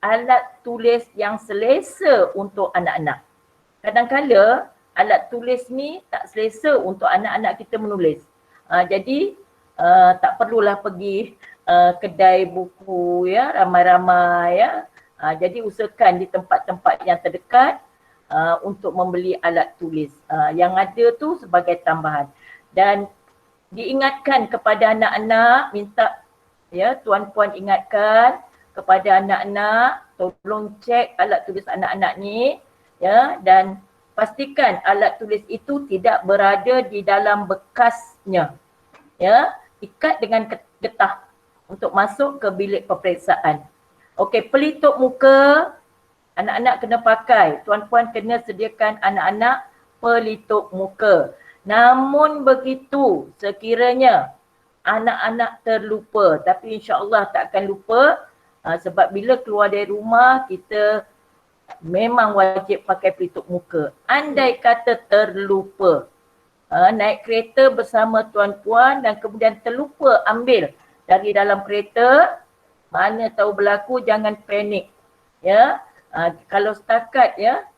alat tulis yang selesa untuk anak-anak. Kadang-kala alat tulis ni tak selesa untuk anak-anak kita menulis. Jadi tak perlulah pergi kedai buku ya ramai-ramai ya. Jadi usahakan di tempat-tempat yang terdekat untuk membeli alat tulis. Yang ada tu sebagai tambahan. Dan diingatkan kepada anak-anak, minta ya tuan-puan ingatkan kepada anak-anak, tolong cek alat tulis anak-anak ni ya, dan pastikan alat tulis itu tidak berada di dalam bekasnya. Ya, ikat dengan getah untuk masuk ke bilik peperiksaan. Okey, pelitup muka anak-anak kena pakai. Tuan-puan kena sediakan anak-anak pelitup muka. Namun begitu, sekiranya anak-anak terlupa, tapi insya-Allah tak akan lupa sebab bila keluar dari rumah kita memang wajib pakai pelitup muka. Andai kata terlupa, naik kereta bersama tuan-puan dan kemudian terlupa ambil dari dalam kereta, mana tahu berlaku, jangan panik. Ya, kalau setakat ya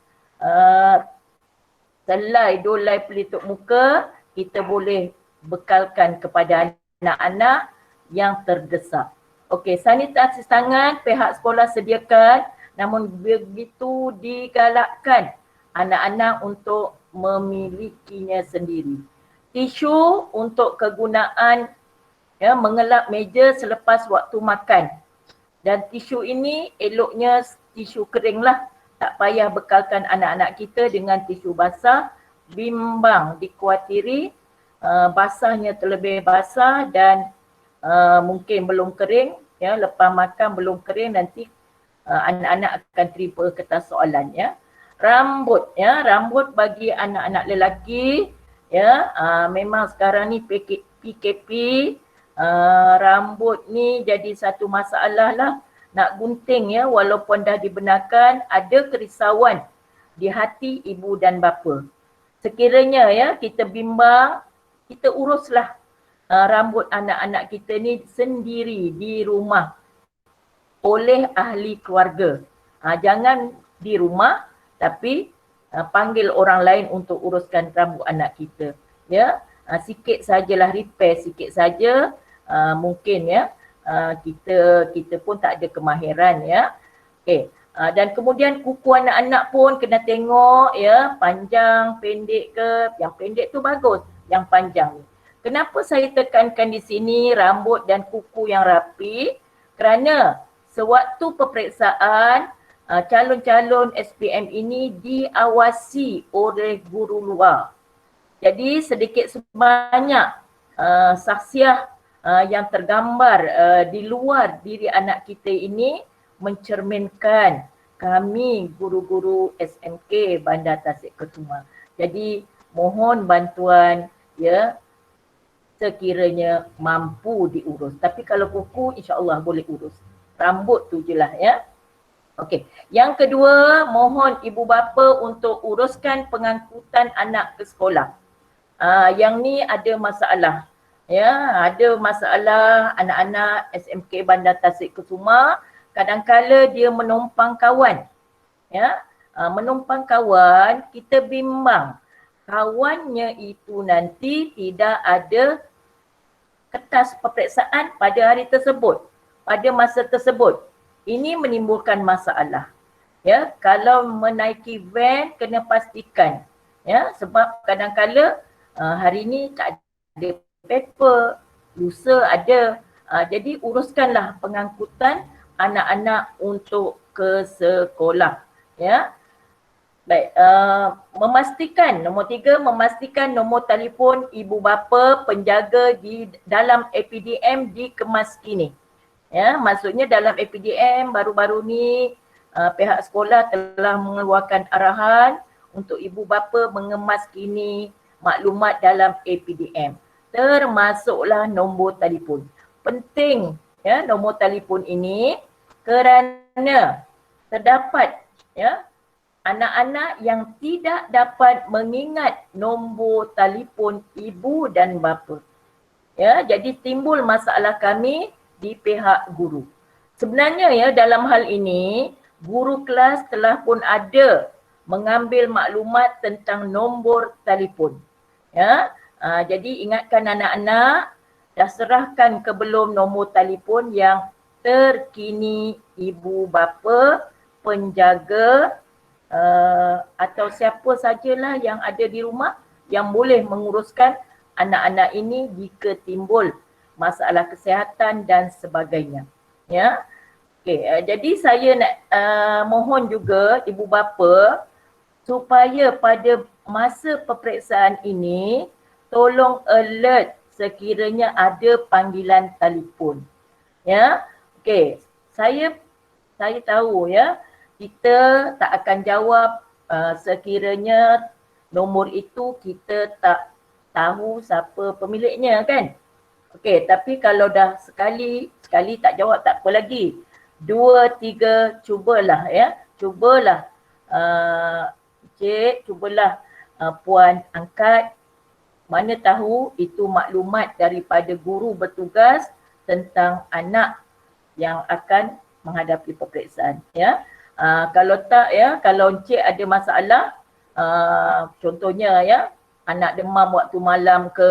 selai dolai pelitup muka, kita boleh bekalkan kepada anak-anak yang terdesak. Okey, sanitasi tangan pihak sekolah sediakan, namun begitu digalakkan anak-anak untuk memilikinya sendiri. Tisu untuk kegunaan ya, mengelap meja selepas waktu makan. Dan tisu ini eloknya tisu kering lah. Tak payah bekalkan anak-anak kita dengan tisu basah. Bimbang dikuatiri basahnya terlebih basah dan mungkin belum kering. Ya, lepas makan belum kering, nanti anak-anak akan terima kertas soalan ya. Rambut ya, rambut bagi anak-anak lelaki ya, memang sekarang ni PKP, rambut ni jadi satu masalah lah nak gunting ya, walaupun dah dibenarkan, ada kerisauan di hati ibu dan bapa. Sekiranya ya kita bimbang, kita uruslah rambut anak-anak kita ni sendiri di rumah oleh ahli keluarga. Jangan di rumah tapi panggil orang lain untuk uruskan rambut anak kita. Ya, sikit sajalah, repair sikit saja, mungkin ya kita pun tak ada kemahiran ya. Okey, dan kemudian kuku anak-anak pun kena tengok ya, panjang pendek ke. Yang pendek tu bagus, yang panjang ni. Kenapa saya tekankan di sini rambut dan kuku yang rapi? Kerana sewaktu peperiksaan calon-calon SPM ini diawasi oleh guru luar. Jadi sedikit sebanyak saksiah yang tergambar di luar diri anak kita ini mencerminkan kami guru-guru SMK Bandar Tasik Ketumah. Jadi mohon bantuan ya, sekiranya mampu diurus. Tapi kalau kuku insya-Allah boleh urus. Rambut tu je lah ya. Okey, yang kedua, mohon ibu bapa untuk uruskan pengangkutan anak ke sekolah. Yang ni ada masalah. Ya, ada masalah anak-anak SMK Bandar Tasik Ketumah, kadang-kala dia menumpang kawan. Ya, menumpang kawan, kita bimbang kawannya itu nanti tidak ada kertas peperiksaan pada hari tersebut, pada masa tersebut. Ini menimbulkan masalah. Ya, kalau menaiki van kena pastikan ya, sebab kadang-kala hari ni tak ada paper, lusa ada. Jadi uruskanlah pengangkutan anak-anak untuk ke sekolah ya. Baik, memastikan, nombor 3, memastikan nombor telefon ibu bapa penjaga di dalam APDM dikemas kini. Ya, maksudnya dalam APDM baru-baru ni pihak sekolah telah mengeluarkan arahan untuk ibu bapa mengemas kini maklumat dalam APDM. Termasuklah nombor telefon. Penting ya nombor telefon ini kerana terdapat ya anak-anak yang tidak dapat mengingat nombor telefon ibu dan bapa. Ya, jadi timbul masalah kami di pihak guru. Sebenarnya ya dalam hal ini guru kelas telah pun ada mengambil maklumat tentang nombor telefon. Ya, jadi ingatkan anak-anak, dah serahkan ke belum nombor telefon yang terkini ibu bapa, penjaga atau siapa sajalah yang ada di rumah yang boleh menguruskan anak-anak ini jika timbul masalah kesihatan dan sebagainya. Ya. Okey, jadi saya nak mohon juga ibu bapa supaya pada masa peperiksaan ini tolong alert sekiranya ada panggilan telefon. Ya. Okey, saya tahu ya, kita tak akan jawab sekiranya nombor itu kita tak tahu siapa pemiliknya kan. Okey, tapi kalau dah sekali tak jawab tak apa lagi. 2, 3 cubalah ya. Cubalah cik, cubalah puan angkat. Mana tahu itu maklumat daripada guru bertugas tentang anak yang akan menghadapi peperiksaan ya. Kalau tak ya, kalau encik ada masalah contohnya ya, anak demam waktu malam ke,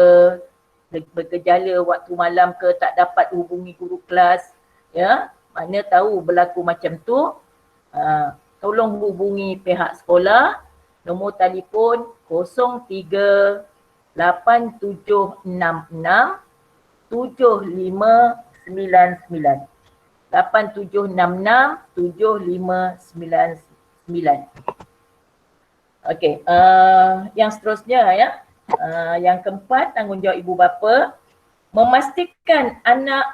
bergejala waktu malam ke, tak dapat hubungi guru kelas ya, mana tahu berlaku macam tu, tolong hubungi pihak sekolah. Nombor telefon 03 8766 7599. 8766 7599. Okey, yang seterusnya ya, yang keempat, tanggungjawab ibu bapa memastikan anak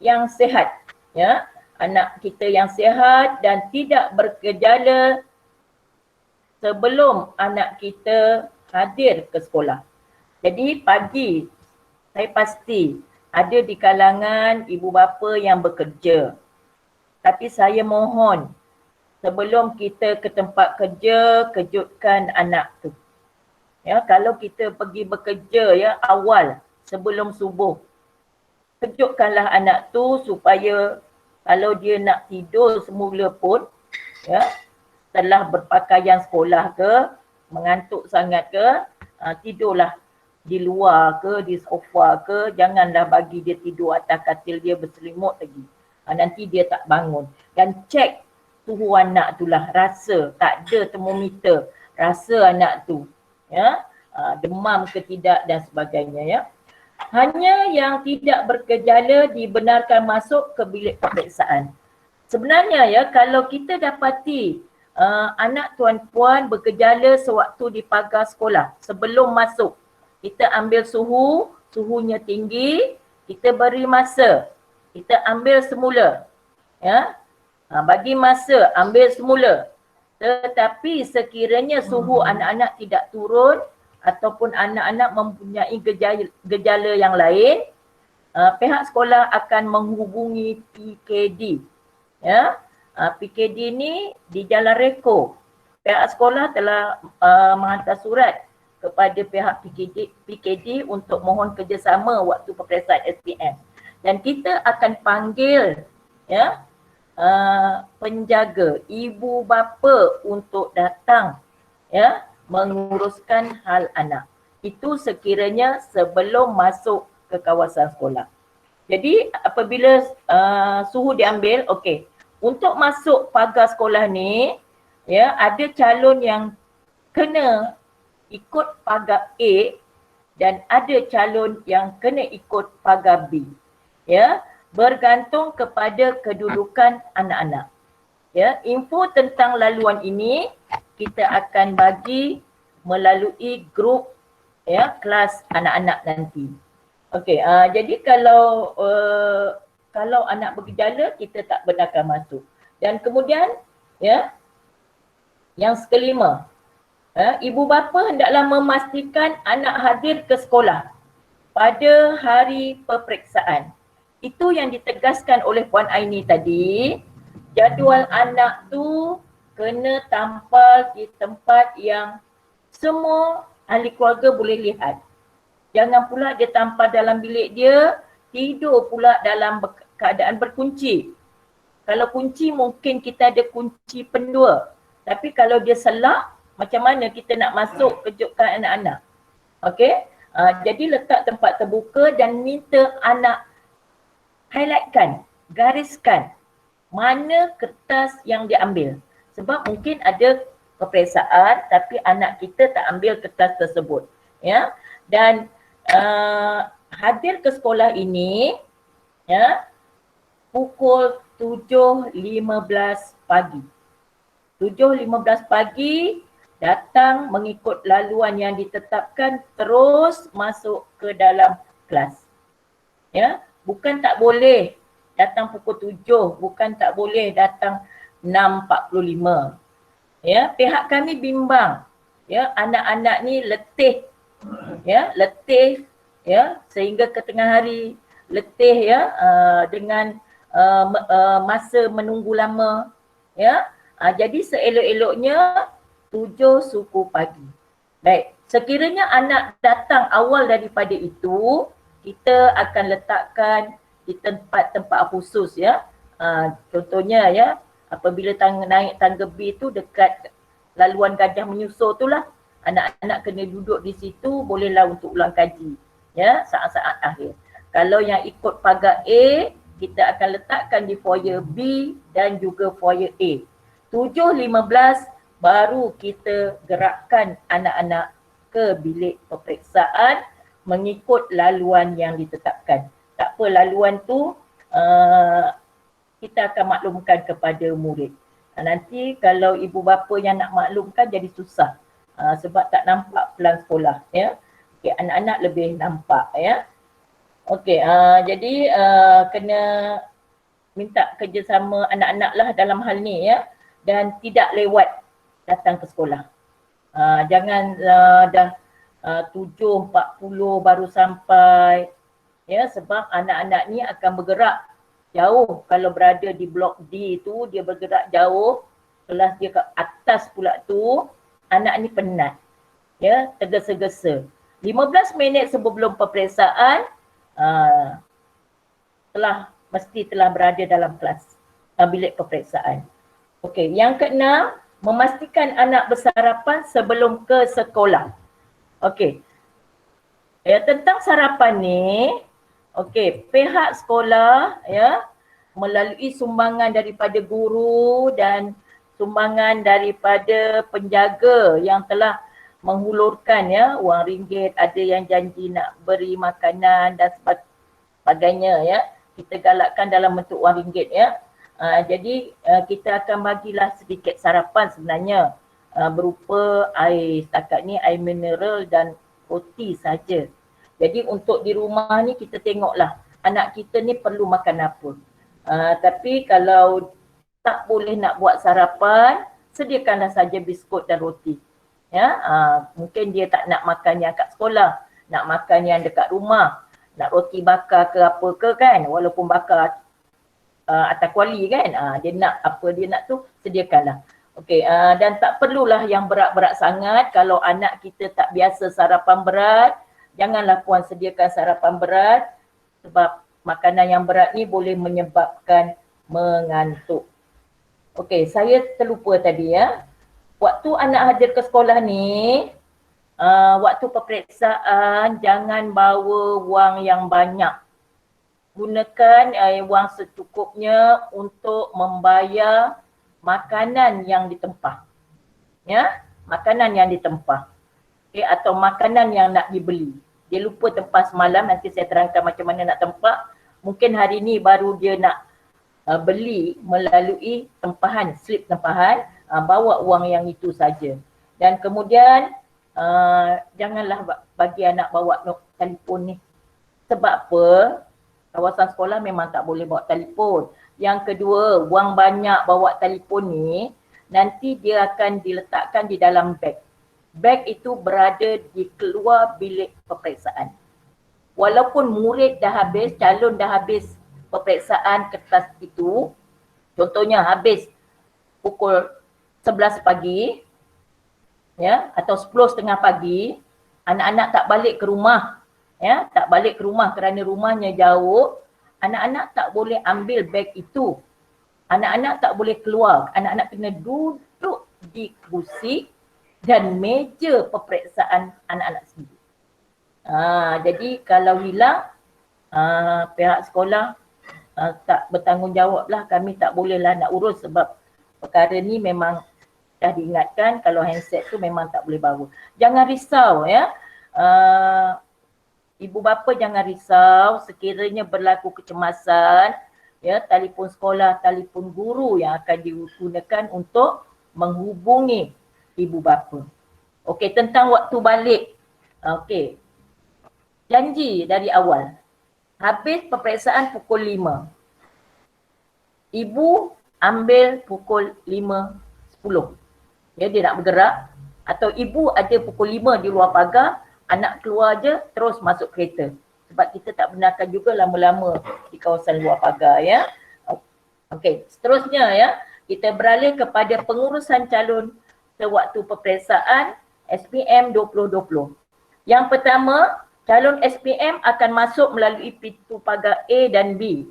yang sihat ya, anak kita yang sihat dan tidak bergejala sebelum anak kita hadir ke sekolah. Jadi pagi saya pasti ada di kalangan ibu bapa yang bekerja. Tapi saya mohon sebelum kita ke tempat kerja, kejutkan anak tu. Ya, kalau kita pergi bekerja ya awal sebelum subuh, kejutkanlah anak tu supaya kalau dia nak tidur semula pun ya, setelah berpakaian sekolah ke, mengantuk sangat ke, tidurlah di luar ke, di sofa ke, janganlah bagi dia tidur atas katil dia berselimut lagi. Nanti dia tak bangun. Dan cek suhu anak tu lah, rasa, tak ada termometer, rasa anak tu ya, demam ke tidak dan sebagainya ya. Hanya yang tidak bergejala dibenarkan masuk ke bilik peperiksaan. Sebenarnya ya, kalau kita dapati anak tuan-puan bergejala sewaktu di pagar sekolah, sebelum masuk, kita ambil suhu, suhunya tinggi, kita beri masa, kita ambil semula. Ya, bagi masa, ambil semula. Tetapi sekiranya suhu anak-anak tidak turun ataupun anak-anak mempunyai gejala yang lain, pihak sekolah akan menghubungi PKD. Ya, PKD ni di Jalan Reko. Pihak sekolah telah menghantar surat kepada pihak PKD untuk mohon kerjasama waktu peperiksaan SPM. Dan kita akan panggil ya, penjaga, ibu bapa untuk datang ya, menguruskan hal anak. Itu sekiranya sebelum masuk ke kawasan sekolah. Jadi apabila suhu diambil, okey. Untuk masuk pagar sekolah ni, ya, ada calon yang kena ikut pagar A dan ada calon yang kena ikut pagar B. Ya, bergantung kepada kedudukan anak-anak. Ya, info tentang laluan ini kita akan bagi melalui grup ya, kelas anak-anak nanti. Okey, jadi kalau anak bergejala kita tak benarkan masuk. Dan kemudian ya, yang kelima, ibu bapa hendaklah memastikan anak hadir ke sekolah pada hari peperiksaan. Itu yang ditegaskan oleh Puan Aini tadi, jadual anak tu kena tampal di tempat yang semua ahli keluarga boleh lihat. Jangan pula dia tampal dalam bilik dia, tidur pula dalam keadaan berkunci. Kalau kunci mungkin kita ada kunci pendua. Tapi kalau dia selak, macam mana kita nak masuk kejutkan anak-anak? Okey? Jadi letak tempat terbuka dan minta anak highlightkan, gariskan mana kertas yang diambil. Sebab mungkin ada peperiksaan tapi anak kita tak ambil kertas tersebut. Ya? Dan hadir ke sekolah ini ya pukul 7.15 pagi. 7.15 pagi datang mengikut laluan yang ditetapkan, terus masuk ke dalam kelas. Ya, bukan tak boleh datang pukul 7, bukan tak boleh datang 6.45. Ya, pihak kami bimbang. Ya, anak-anak ni letih. Ya, letih ya sehingga ke tengah hari, letih ya dengan masa menunggu lama. Ya. Jadi seelok-eloknya 7 suku pagi. Baik, sekiranya anak datang awal daripada itu, kita akan letakkan di tempat-tempat khusus ya. Contohnya ya, apabila naik tangga B tu dekat laluan Gajah Menyusur tu lah, anak-anak kena duduk di situ, bolehlah untuk ulang kaji ya saat-saat akhir. Kalau yang ikut pagar A, kita akan letakkan di foyer B dan juga foyer A. 7.15 baru kita gerakkan anak-anak ke bilik peperiksaan mengikut laluan yang ditetapkan. Tak apa, laluan tu kita akan maklumkan kepada murid. Nanti kalau ibu bapa yang nak maklumkan jadi susah sebab tak nampak pelang sekolah ya. Okay, anak-anak lebih nampak ya. Okey, jadi kena minta kerjasama anak-anak lah dalam hal ni ya. Dan tidak lewat datang ke sekolah. Jangan dah 7.40 baru sampai ya, sebab anak-anak ni akan bergerak jauh. Kalau berada di blok D tu dia bergerak jauh, kelas dia ke atas pula tu, anak ni penat ya, tergesa-gesa. 15 minit sebelum peperiksaan mesti telah berada dalam kelas bilik peperiksaan. Okey, yang keenam, memastikan anak bersarapan sebelum ke sekolah. Okey. Ya, tentang sarapan ni, okey, pihak sekolah ya melalui sumbangan daripada guru dan sumbangan daripada penjaga yang telah menghulurkan ya wang ringgit, ada yang janji nak beri makanan dan sebagainya ya. Kita galakkan dalam bentuk wang ringgit ya. Jadi kita akan bagilah sedikit sarapan sebenarnya berupa air, setakat ni air mineral dan roti saja. Jadi untuk di rumah ni kita tengoklah anak kita ni perlu makan apa. Tapi kalau tak boleh nak buat sarapan, sediakanlah saja biskut dan roti. Ya, mungkin dia tak nak makan yang kat sekolah, nak makan yang dekat rumah, nak roti bakar ke apa ke kan, walaupun bakar atas kuali kan, dia nak apa dia nak tu, sediakanlah. Okey, dan tak perlulah yang berat-berat sangat. Kalau anak kita tak biasa sarapan berat, janganlah puan sediakan sarapan berat sebab makanan yang berat ni boleh menyebabkan mengantuk. Okey, saya terlupa tadi ya. Waktu anak hadir ke sekolah ni, waktu peperiksaan jangan bawa wang yang banyak. Gunakan wang secukupnya untuk membayar makanan yang ditempah. Ya, makanan yang ditempah. Okay, atau makanan yang nak dibeli. Dia lupa tempah semalam, nanti saya terangkan macam mana nak tempah. Mungkin hari ni baru dia nak beli melalui tempahan, slip tempahan, bawa wang yang itu saja. Dan kemudian janganlah bagi anak bawa telefon ni. Sebab apa? Kawasan sekolah memang tak boleh bawa telefon. Yang kedua, wang banyak bawa telefon ni, nanti dia akan diletakkan di dalam beg. Beg itu berada di keluar bilik peperiksaan. Walaupun murid dah habis, calon dah habis peperiksaan kertas itu, contohnya habis pukul 11 pagi, ya, atau 10.30 pagi, anak-anak tak balik ke rumah. Ya, tak balik ke rumah kerana rumahnya jauh, anak-anak tak boleh ambil beg itu. Anak-anak tak boleh keluar. Anak-anak kena duduk di kursi dan meja peperiksaan anak-anak sendiri. Jadi kalau hilang, pihak sekolah tak bertanggungjawab lah. Kami tak bolehlah nak urus sebab perkara ni memang dah diingatkan kalau handset tu memang tak boleh bawa. Jangan risau ya. ibu bapa jangan risau sekiranya berlaku kecemasan, ya, telefon sekolah, telefon guru yang akan digunakan untuk menghubungi ibu bapa. Okey, tentang waktu balik. Okey. Janji dari awal. Habis peperiksaan pukul 5. Ibu ambil pukul 5.10. Ya, dia nak bergerak. Atau ibu ada pukul 5 di luar pagar, anak keluar je terus masuk kereta. Sebab kita tak benarkan juga lama-lama di kawasan luar pagar, ya. Okey, seterusnya, ya, kita beralih kepada pengurusan calon sewaktu peperiksaan SPM 2020. Yang pertama, calon SPM akan masuk melalui pintu pagar A dan B.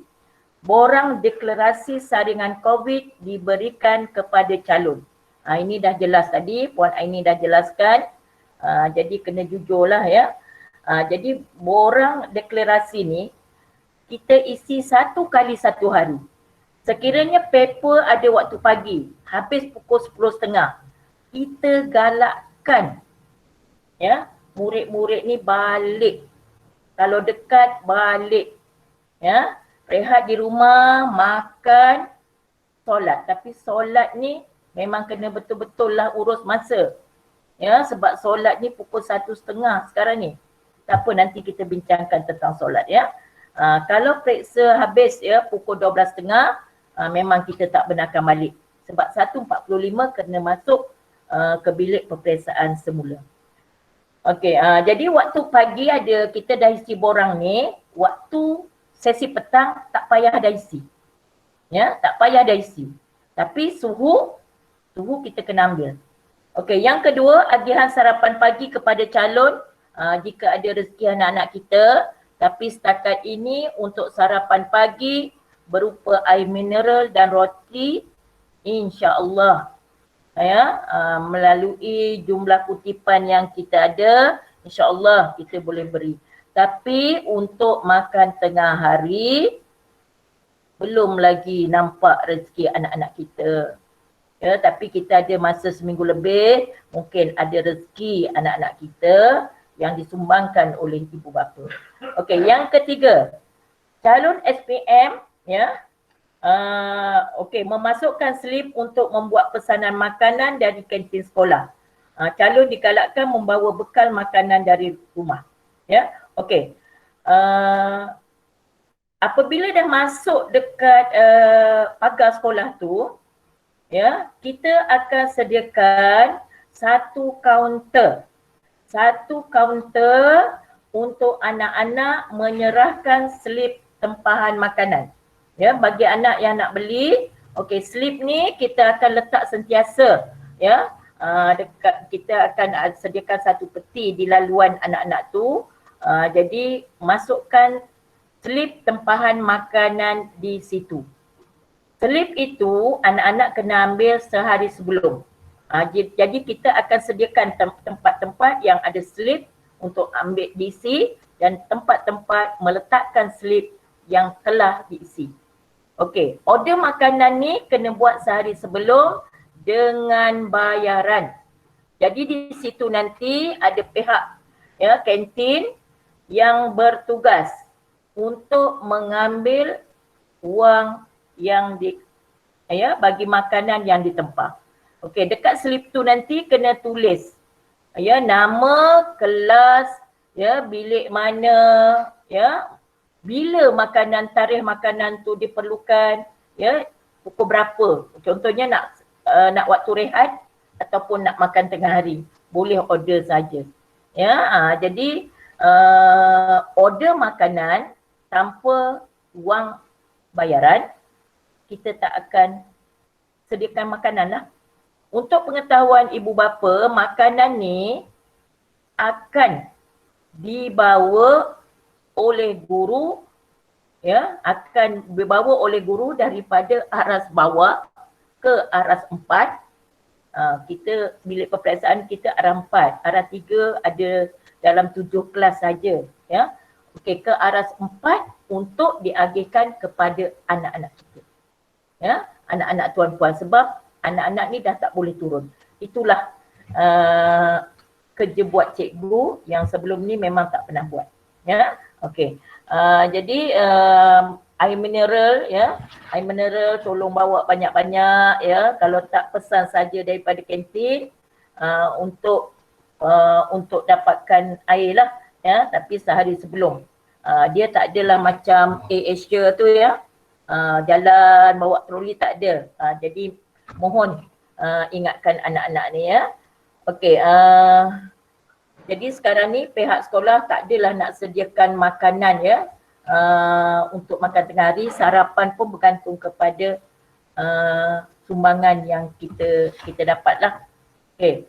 Borang deklarasi saringan COVID diberikan kepada calon. Ini dah jelas tadi, Puan Aini dah jelaskan. Jadi kena jujurlah, ya. Jadi borang deklarasi ni kita isi 1 kali 1 hari. Sekiranya paper ada waktu pagi, habis pukul 10.30, kita galakkan, ya, murid-murid ni balik. Kalau dekat, balik. Ya, rehat di rumah, makan, solat. Tapi solat ni memang kena betul-betul lah urus masa. Ya, sebab solat ni pukul 1.30 sekarang ni. Tak apa, nanti kita bincangkan tentang solat, ya. Kalau periksa habis, ya, pukul 12.30, memang kita tak benarkan balik. Sebab 1.45 kena masuk ke bilik peperiksaan semula. Okey, jadi waktu pagi ada, kita dah isi borang ni, waktu sesi petang tak payah dah isi. Ya, tak payah dah isi. Tapi suhu kita kena ambil. Okey, yang kedua, agihan sarapan pagi kepada calon jika ada rezeki anak-anak kita. Tapi setakat ini untuk sarapan pagi berupa air mineral dan roti, insya-Allah, ya, melalui jumlah kutipan yang kita ada, insya-Allah kita boleh beri. Tapi untuk makan tengah hari, belum lagi nampak rezeki anak-anak kita. Ya, tapi kita ada masa seminggu lebih, mungkin ada rezeki anak-anak kita yang disumbangkan oleh ibu bapa. Okey, yang ketiga, calon SPM, ya, okey, memasukkan slip untuk membuat pesanan makanan dari kantin sekolah. Calon digalakkan membawa bekal makanan dari rumah. Ya, okey. Apabila dah masuk dekat pagar sekolah tu, ya, kita akan sediakan satu kaunter untuk anak-anak menyerahkan slip tempahan makanan. Ya, bagi anak yang nak beli, okey, slip ni kita akan letak sentiasa, ya. Kita akan sediakan satu peti di laluan anak-anak tu. Jadi masukkan slip tempahan makanan di situ. Slip itu anak-anak kena ambil sehari sebelum. Jadi kita akan sediakan tempat-tempat yang ada slip untuk ambil diisi dan tempat-tempat meletakkan slip yang telah diisi. Okey, order makanan ni kena buat sehari sebelum dengan bayaran. Jadi di situ nanti ada pihak, ya, kantin yang bertugas untuk mengambil wang yang bagi makanan yang ditempah. Okey, dekat slip tu nanti kena tulis, ya, nama, kelas, ya, bilik mana, ya, bila makanan, tarikh makanan tu diperlukan, ya, pukul berapa. Contohnya nak waktu rehat ataupun nak makan tengah hari, boleh order saja. Ya, jadi order makanan tanpa wang bayaran, kita tak akan sediakan makanan lah. Untuk pengetahuan ibu bapa, makanan ni akan dibawa oleh guru, ya, akan dibawa oleh guru daripada aras bawah ke aras 4. Kita bilik peperiksaan kita aras 4, aras 3 ada dalam 7 kelas saja, ya. Okey, ke aras 4 untuk diagihkan kepada anak-anak kita. Ya, anak-anak tuan-puan, sebab anak-anak ni dah tak boleh turun. Itulah kerja buat cikgu yang sebelum ni memang tak pernah buat. Ya, okey. Jadi air mineral ya, air mineral tolong bawa banyak-banyak ya. Kalau tak pesan saja daripada kantin untuk dapatkan air lah ya, tapi sehari sebelum. Dia tak adalah macam Asia tu ya. Jalan bawa troli tak ada. Jadi mohon ingatkan anak-anak ni ya. Okey, jadi sekarang ni pihak sekolah tak adalah nak sediakan makanan ya untuk makan tengah hari. Sarapan pun bergantung kepada sumbangan yang kita dapatlah. Okey.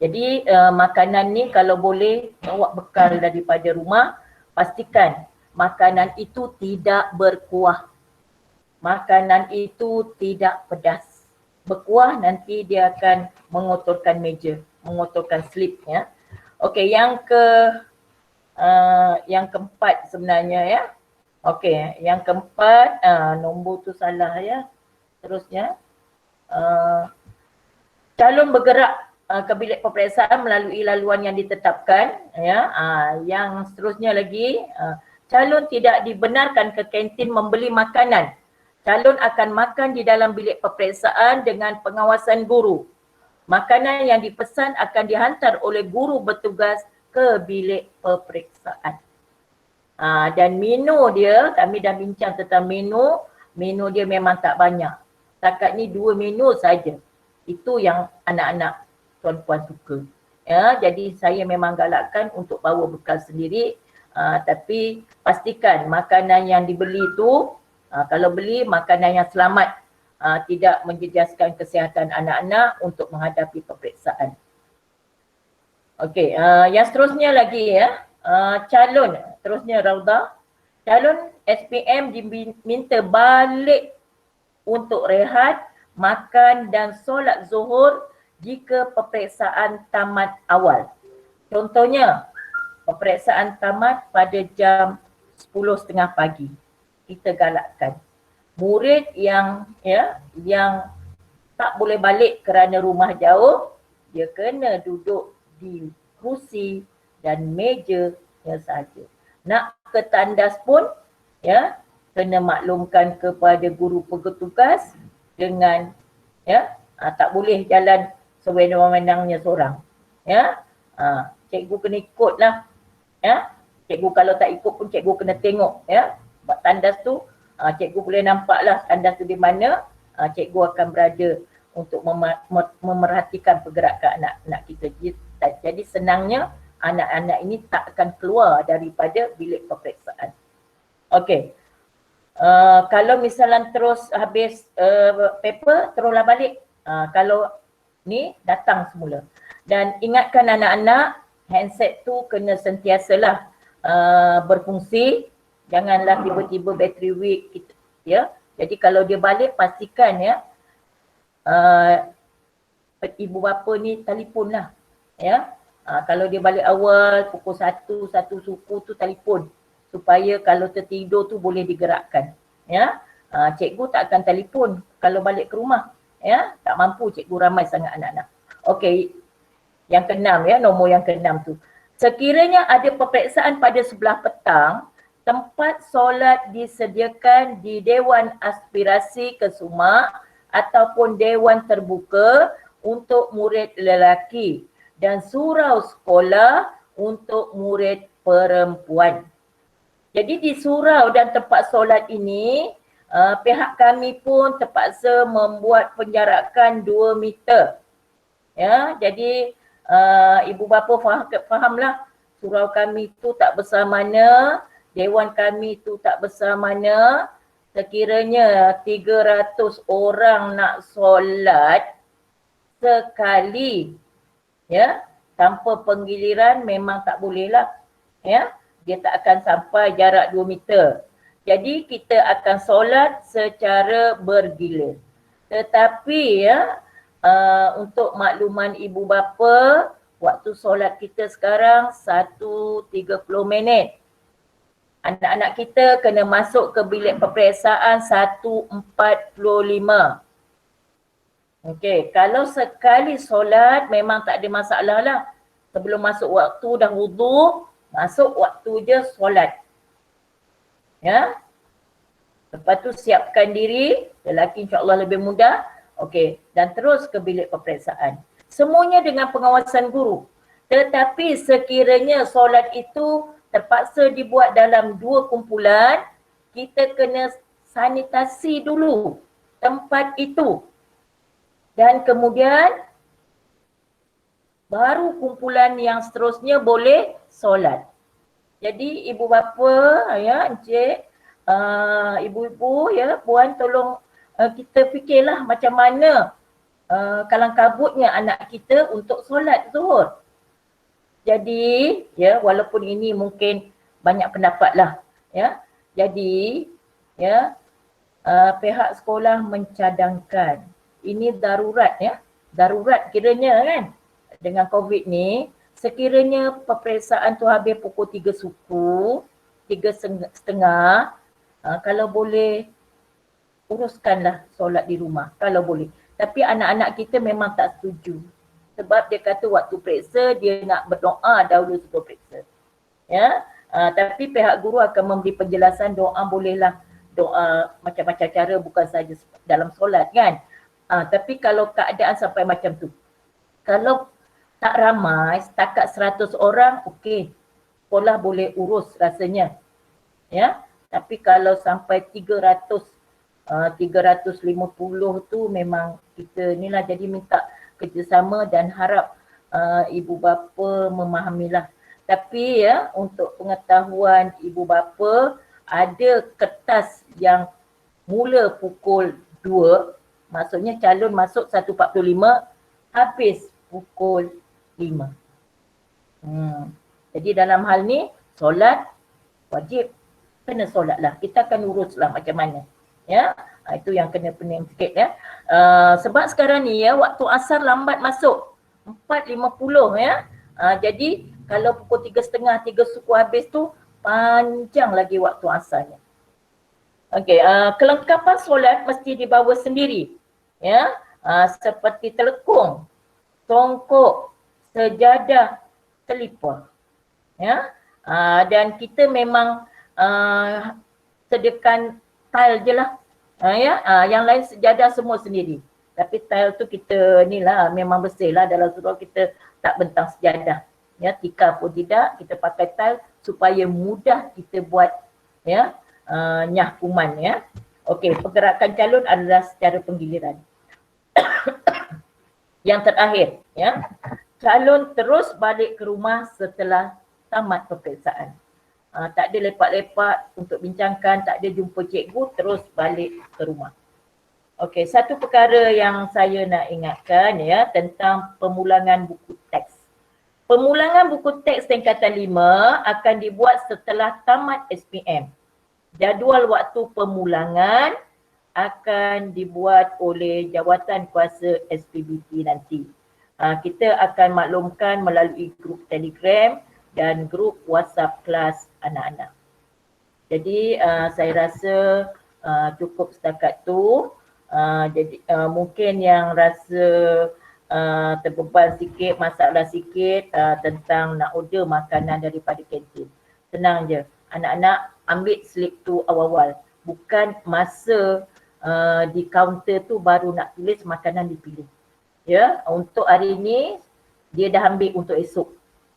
Jadi makanan ni kalau boleh bawa bekal daripada rumah, pastikan makanan itu tidak berkuah. Makanan itu tidak pedas. Berkuah nanti dia akan mengotorkan meja, mengotorkan slip ya. Okey, yang keempat sebenarnya ya. Okey, yang keempat nombor tu salah ya. Terusnya calon bergerak ke bilik peperiksaan melalui laluan yang ditetapkan ya. Yang seterusnya lagi calon tidak dibenarkan ke kantin membeli makanan. Calon akan makan di dalam bilik peperiksaan dengan pengawasan guru. Makanan yang dipesan akan dihantar oleh guru bertugas ke bilik peperiksaan. Dan menu dia, kami dah bincang tentang menu dia memang tak banyak. Setakat ni 2 menu saja. Itu yang anak-anak tuan-puan suka. Ya, jadi saya memang galakkan untuk bawa bekal sendiri, tapi pastikan makanan yang dibeli tu, kalau beli makanan yang selamat, tidak menjejaskan kesihatan anak-anak untuk menghadapi peperiksaan. Okey, yang seterusnya lagi ya, calon, terusnya Rauda, calon SPM diminta balik untuk rehat, makan dan solat zuhur jika peperiksaan tamat awal. Contohnya, peperiksaan tamat pada jam 10.30 pagi. Kita galakkan murid yang tak boleh balik kerana rumah jauh, dia kena duduk di kerusi dan meja yang sahaja. Nak ke tandas pun ya, kena maklumkan kepada guru petugas dengan tak boleh jalan sewenang-wenangnya seorang. Ya. Cikgu kena ikut lah. Ya. Cikgu kalau tak ikut pun cikgu kena tengok ya. Buat tandas tu cikgu boleh nampak lah tandas tu di mana, cikgu akan berada untuk memerhatikan pergerakan anak-anak kita. Jadi senangnya anak-anak ini tak akan keluar daripada bilik peperiksaan. Okey. Kalau misalnya terus habis paper, teruslah balik. Kalau ni datang semula. Dan ingatkan anak-anak, handset tu kena sentiasalah berfungsi. Janganlah tiba-tiba bateri weak ya. Jadi kalau dia balik, pastikan ya ibu bapa ni telefon lah ya. Kalau dia balik awal pukul 1 suku tu telefon supaya kalau tertidur tu boleh digerakkan ya. Cikgu tak akan telefon kalau balik ke rumah ya, tak mampu, cikgu ramai sangat anak-anak. Okey, yang keenam ya, nombor yang keenam tu. Sekiranya ada peperiksaan pada sebelah petang, tempat solat disediakan di Dewan Aspirasi Kesuma ataupun Dewan Terbuka untuk murid lelaki dan surau sekolah untuk murid perempuan. Jadi di surau dan tempat solat ini, pihak kami pun terpaksa membuat penjarakan 2 meter. Ya, jadi ibu bapa fahamlah, surau kami tu tak besar mana, dewan kami tu tak besar mana. Sekiranya 300 orang nak solat sekali ya, tanpa penggiliran memang tak boleh lah ya. Dia tak akan sampai jarak 2 meter. Jadi kita akan solat secara bergila. Tetapi ya, untuk makluman ibu bapa, waktu solat kita sekarang 1.30 minit. Anak-anak kita kena masuk ke bilik peperiksaan 1.45. Okey, kalau sekali solat memang tak ada masalah lah. Sebelum masuk waktu dah wuduk, Masuk waktu je solat. Ya. Lepas tu siapkan diri, lelaki insya-Allah lebih mudah. Okey, dan terus ke bilik peperiksaan. Semuanya dengan pengawasan guru. Tetapi sekiranya solat itu terpaksa dibuat dalam 2 kumpulan, kita kena sanitasi dulu tempat itu. Dan kemudian baru kumpulan yang seterusnya boleh solat. Jadi ibu bapa, ya, encik, ibu-ibu, ya, puan, tolong kita fikirlah macam mana kalang kabutnya anak kita untuk solat zuhur. Jadi, ya, walaupun ini mungkin banyak pendapat lah, ya. Jadi, ya, pihak sekolah mencadangkan. Ini darurat, ya. Darurat kiranya kan. Dengan COVID ni, sekiranya peperiksaan tu habis pukul 3 suku, 3:30, kalau boleh uruskanlah solat di rumah, kalau boleh. Tapi anak-anak kita memang tak setuju. Sebab dia kata waktu periksa dia nak berdoa dahulu sebelum periksa. Ya, tapi pihak guru akan memberi penjelasan doa bolehlah doa macam-macam cara, bukan saja dalam solat kan. Tapi kalau keadaan sampai macam tu, kalau tak ramai, setakat 100 orang, okey. Sekolah boleh urus rasanya. Ya. Tapi kalau sampai 300, 350 tu memang kita ni lah, jadi minta kerjasama dan harap ibu bapa memahamilah. Tapi ya, untuk pengetahuan ibu bapa, ada kertas yang mula pukul 2, maksudnya calon masuk 1.45, habis pukul 5. Jadi dalam hal ni solat wajib, kena solat lah. Kita akan uruslah macam mana. Ya, itu yang kena pening sikit ya. Sebab sekarang ni ya, waktu asar lambat masuk 4.50 ya. Jadi kalau pukul 3.30, 3 suku habis tu, panjang lagi waktu asarnya. Okey, kelengkapan solat mesti dibawa sendiri. Ya, seperti telekung, tongkok, sejadah, telipar. Ya, dan kita memang sediakan tile je lah. Yang lain sejadah semua sendiri. Tapi tile tu kita ni lah memang bersih lah, dalam surau kita tak bentang sejadah. Ya, tikar pun tidak, kita pakai tile supaya mudah kita buat ya nyah kuman ya. Okey, pergerakan calon adalah secara penggiliran. Yang terakhir ya, calon terus balik ke rumah setelah tamat peperiksaan. Tak ada lepak-lepak untuk bincangkan, tak ada jumpa cikgu, terus balik ke rumah. Okey, satu perkara yang saya nak ingatkan ya, tentang pemulangan buku teks. Pemulangan buku teks tingkatan 5 akan dibuat setelah tamat SPM. Jadual waktu pemulangan akan dibuat oleh jawatan kuasa SPBT nanti. Kita akan maklumkan melalui grup Telegram dan grup WhatsApp kelas anak-anak. Jadi saya rasa cukup setakat tu. Jadi mungkin yang rasa terbeban sikit, masalah sikit tentang nak order makanan daripada kantin. Senang je, anak-anak ambil slip tu awal-awal. Bukan masa di kaunter tu baru nak tulis makanan dipilih. Ya, untuk hari ni dia dah ambil untuk esok.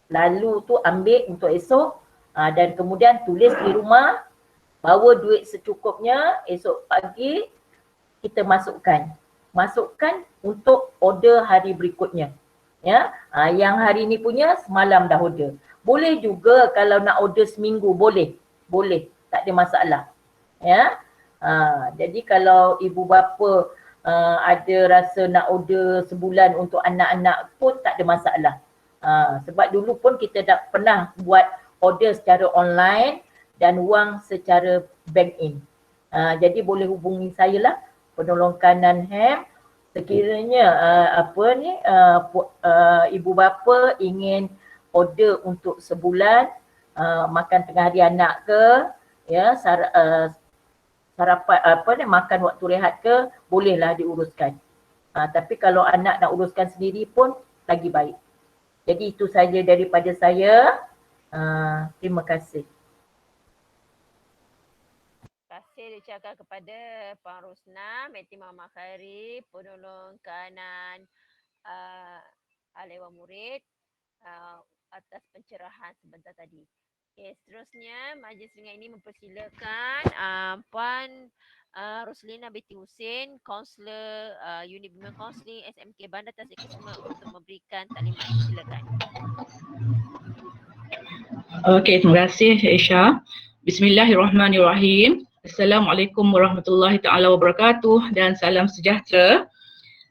Lalu tu ambil untuk esok dan kemudian tulis di rumah, bawa duit secukupnya, esok pagi kita masukkan. Masukkan untuk order hari berikutnya. Ya, yang hari ni punya semalam dah order. Boleh juga kalau nak order seminggu, boleh. Boleh, tak ada masalah. Ya. Jadi kalau ibu bapa ada rasa nak order sebulan untuk anak-anak pun tak ada masalah. Sebab dulu pun kita dah pernah buat order secara online dan wang secara bank in. Jadi boleh hubungi saya lah, penolong kanan HEM. Sekiranya ibu bapa ingin order untuk sebulan, makan tengah hari anak ke, ya, sarapan makan waktu rehat ke, bolehlah diuruskan. Tapi kalau anak nak uruskan sendiri pun lagi baik. Jadi itu saja daripada saya. Terima kasih. Terima kasih diucapkan kepada Puan Rosnah, Meti Mama Khairi, penolong kanan Hal Ehwal Murid atas pencerahan sebentar tadi. Okay, seterusnya majlis dengan ini mempersilakan Puan Roslina binti Husin, Kaunselor Unit Bimbingan Kaunseling SMK Bandar Tasik Kusuma untuk memberikan taklimat. Silakan. Okey, terima kasih Aisyah. Bismillahirrahmanirrahim. Assalamualaikum warahmatullahi taala wabarakatuh dan salam sejahtera.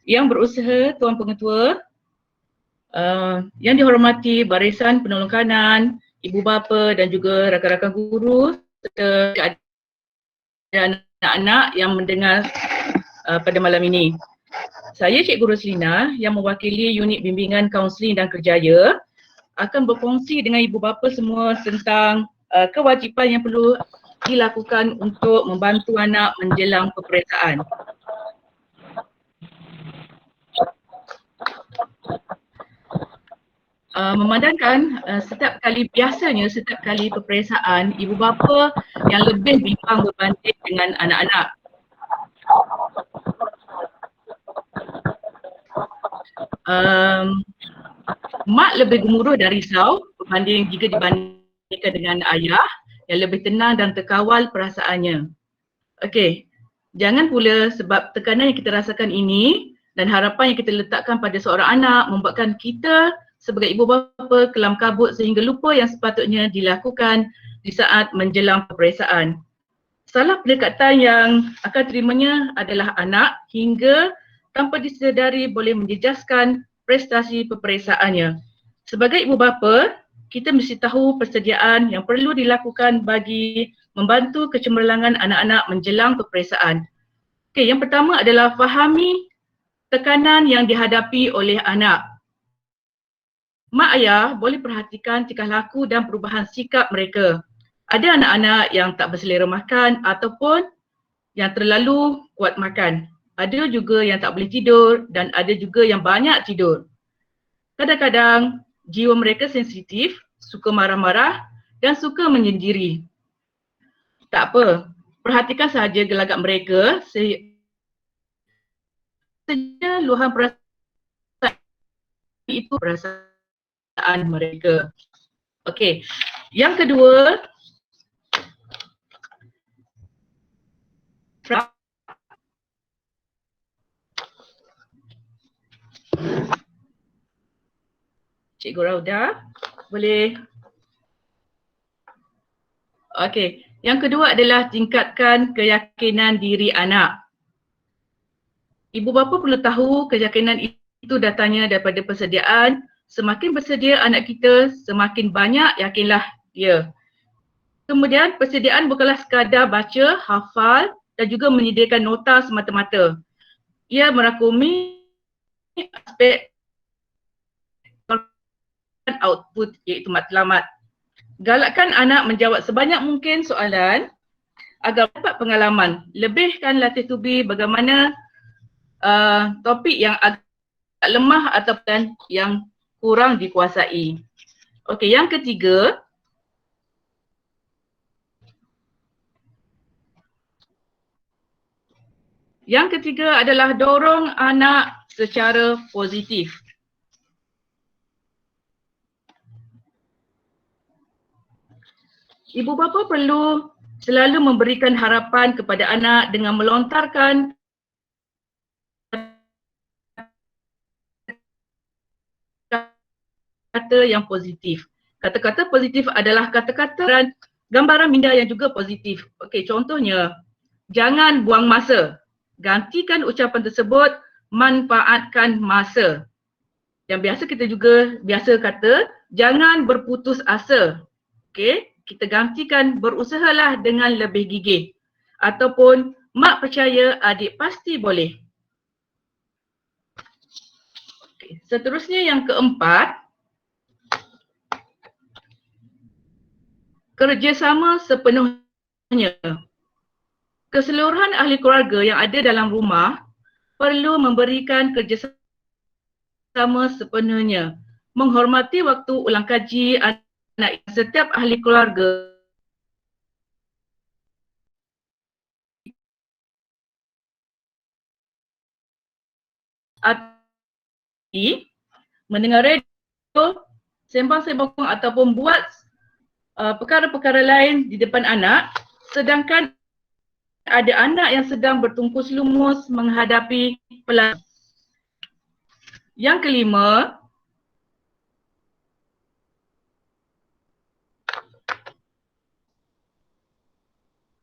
Yang berusaha Tuan Pengetua, yang dihormati barisan penolong kanan, ibu bapa dan juga rakan-rakan guru serta anak-anak yang mendengar pada malam ini. Saya Cikgu Roslina yang mewakili unit bimbingan kaunseling dan kerjaya akan berkongsi dengan ibu bapa semua tentang kewajipan yang perlu dilakukan untuk membantu anak menjelang peperiksaan. Memandangkan setiap kali peperiksaan, ibu bapa yang lebih bimbang berbanding dengan anak-anak. Mak lebih gemuruh dan risau berbanding jika dibandingkan dengan ayah yang lebih tenang dan terkawal perasaannya. Okey, jangan pula sebab tekanan yang kita rasakan ini dan harapan yang kita letakkan pada seorang anak membuatkan kita sebagai ibu bapa kelam kabut sehingga lupa yang sepatutnya dilakukan di saat menjelang peperiksaan. Salah pendekatan yang akan terimanya adalah anak hingga tanpa disedari boleh menjejaskan prestasi peperiksaannya. Sebagai ibu bapa, kita mesti tahu persediaan yang perlu dilakukan bagi membantu kecemerlangan anak-anak menjelang peperiksaan. Okey, yang pertama adalah fahami tekanan yang dihadapi oleh anak. Mak ayah boleh perhatikan tingkah laku dan perubahan sikap mereka. Ada anak-anak yang tak berselera makan ataupun yang terlalu kuat makan. Ada juga yang tak boleh tidur dan ada juga yang banyak tidur. Kadang-kadang jiwa mereka sensitif, suka marah-marah dan suka menyendiri. Tak apa, perhatikan sahaja gelagat mereka sehingga luahan perasaan itu perasaan mereka. Okey, yang kedua, Cikgu Rauda, boleh? Okey, yang kedua adalah tingkatkan keyakinan diri anak. Ibu bapa perlu tahu keyakinan itu datangnya daripada persediaan. Semakin bersedia anak kita, semakin banyak yakinlah dia. Kemudian persediaan bukanlah sekadar baca, hafal dan juga menyediakan nota semata-mata. Ia merangkumi aspek output iaitu matlamat. Galakkan anak menjawab sebanyak mungkin soalan agar dapat pengalaman. Lebihkan latih tubi bagaimana topik yang agak lemah ataupun yang kurang dikuasai. Okey, yang ketiga, adalah dorong anak secara positif. Ibu bapa perlu selalu memberikan harapan kepada anak dengan melontarkan kata yang positif. Kata-kata positif adalah kata-kata dan gambaran minda yang juga positif. Okey, contohnya, jangan buang masa. Gantikan ucapan tersebut, manfaatkan masa. Yang biasa kita juga biasa kata, jangan berputus asa. Okey, kita gantikan berusahalah dengan lebih gigih. Ataupun mak percaya adik pasti boleh. Okay. Seterusnya yang keempat, kerjasama sepenuhnya. Keseluruhan ahli keluarga yang ada dalam rumah perlu memberikan kerjasama sepenuhnya. Menghormati waktu ulang kaji setiap ahli keluarga mendengar radio, sembang-sembang ataupun buat perkara-perkara lain di depan anak, sedangkan ada anak yang sedang bertungkus lumus menghadapi pelanggan. Yang kelima,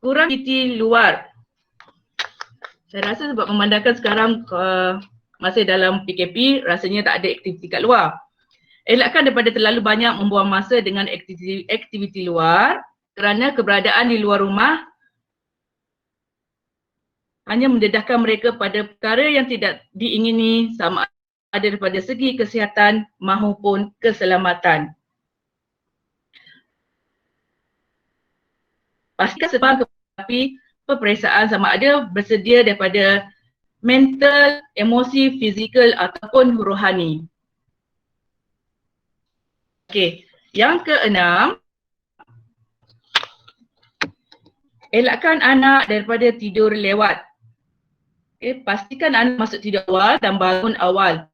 kurang aktiviti luar. Saya rasa sebab memandangkan sekarang masih dalam PKP, rasanya tak ada aktiviti kat luar. Elakkan daripada terlalu banyak membuang masa dengan aktiviti luar kerana keberadaan di luar rumah hanya mendedahkan mereka pada perkara yang tidak diingini sama ada daripada segi kesihatan maupun keselamatan. Pastikan sebab tetapi peperiksaan sama ada bersedia daripada mental, emosi, fizikal ataupun rohani. Okey, yang keenam, elakkan anak daripada tidur lewat. Okay, pastikan anak masuk tidur awal dan bangun awal.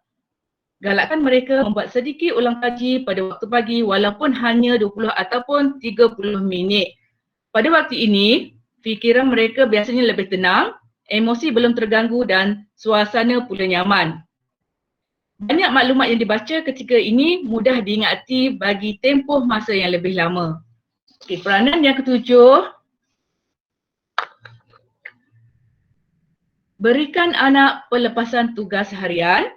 Galakkan mereka membuat sedikit ulang kaji pada waktu pagi walaupun hanya 20 ataupun 30 minit. Pada waktu ini, fikiran mereka biasanya lebih tenang, emosi belum terganggu dan suasana pula nyaman. Banyak maklumat yang dibaca ketika ini mudah diingati bagi tempoh masa yang lebih lama. Okay, peranan yang ketujuh, berikan anak pelepasan tugas harian.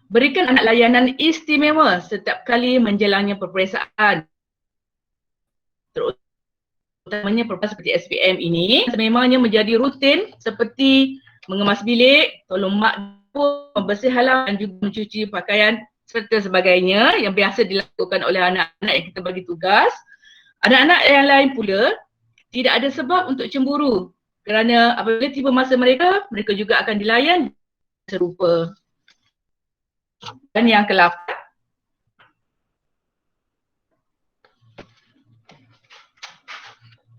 Berikan anak layanan istimewa setiap kali menjalani peperiksaan. Terutamanya peperiksaan seperti SPM ini sememangnya menjadi rutin seperti mengemas bilik, tolong mak dapur, membersih halaman dan juga mencuci pakaian serta sebagainya yang biasa dilakukan oleh anak-anak yang kita bagi tugas. Anak-anak yang lain pula tidak ada sebab untuk cemburu kerana apabila tiba masa mereka juga akan dilayan serupa. Dan yang ke-8,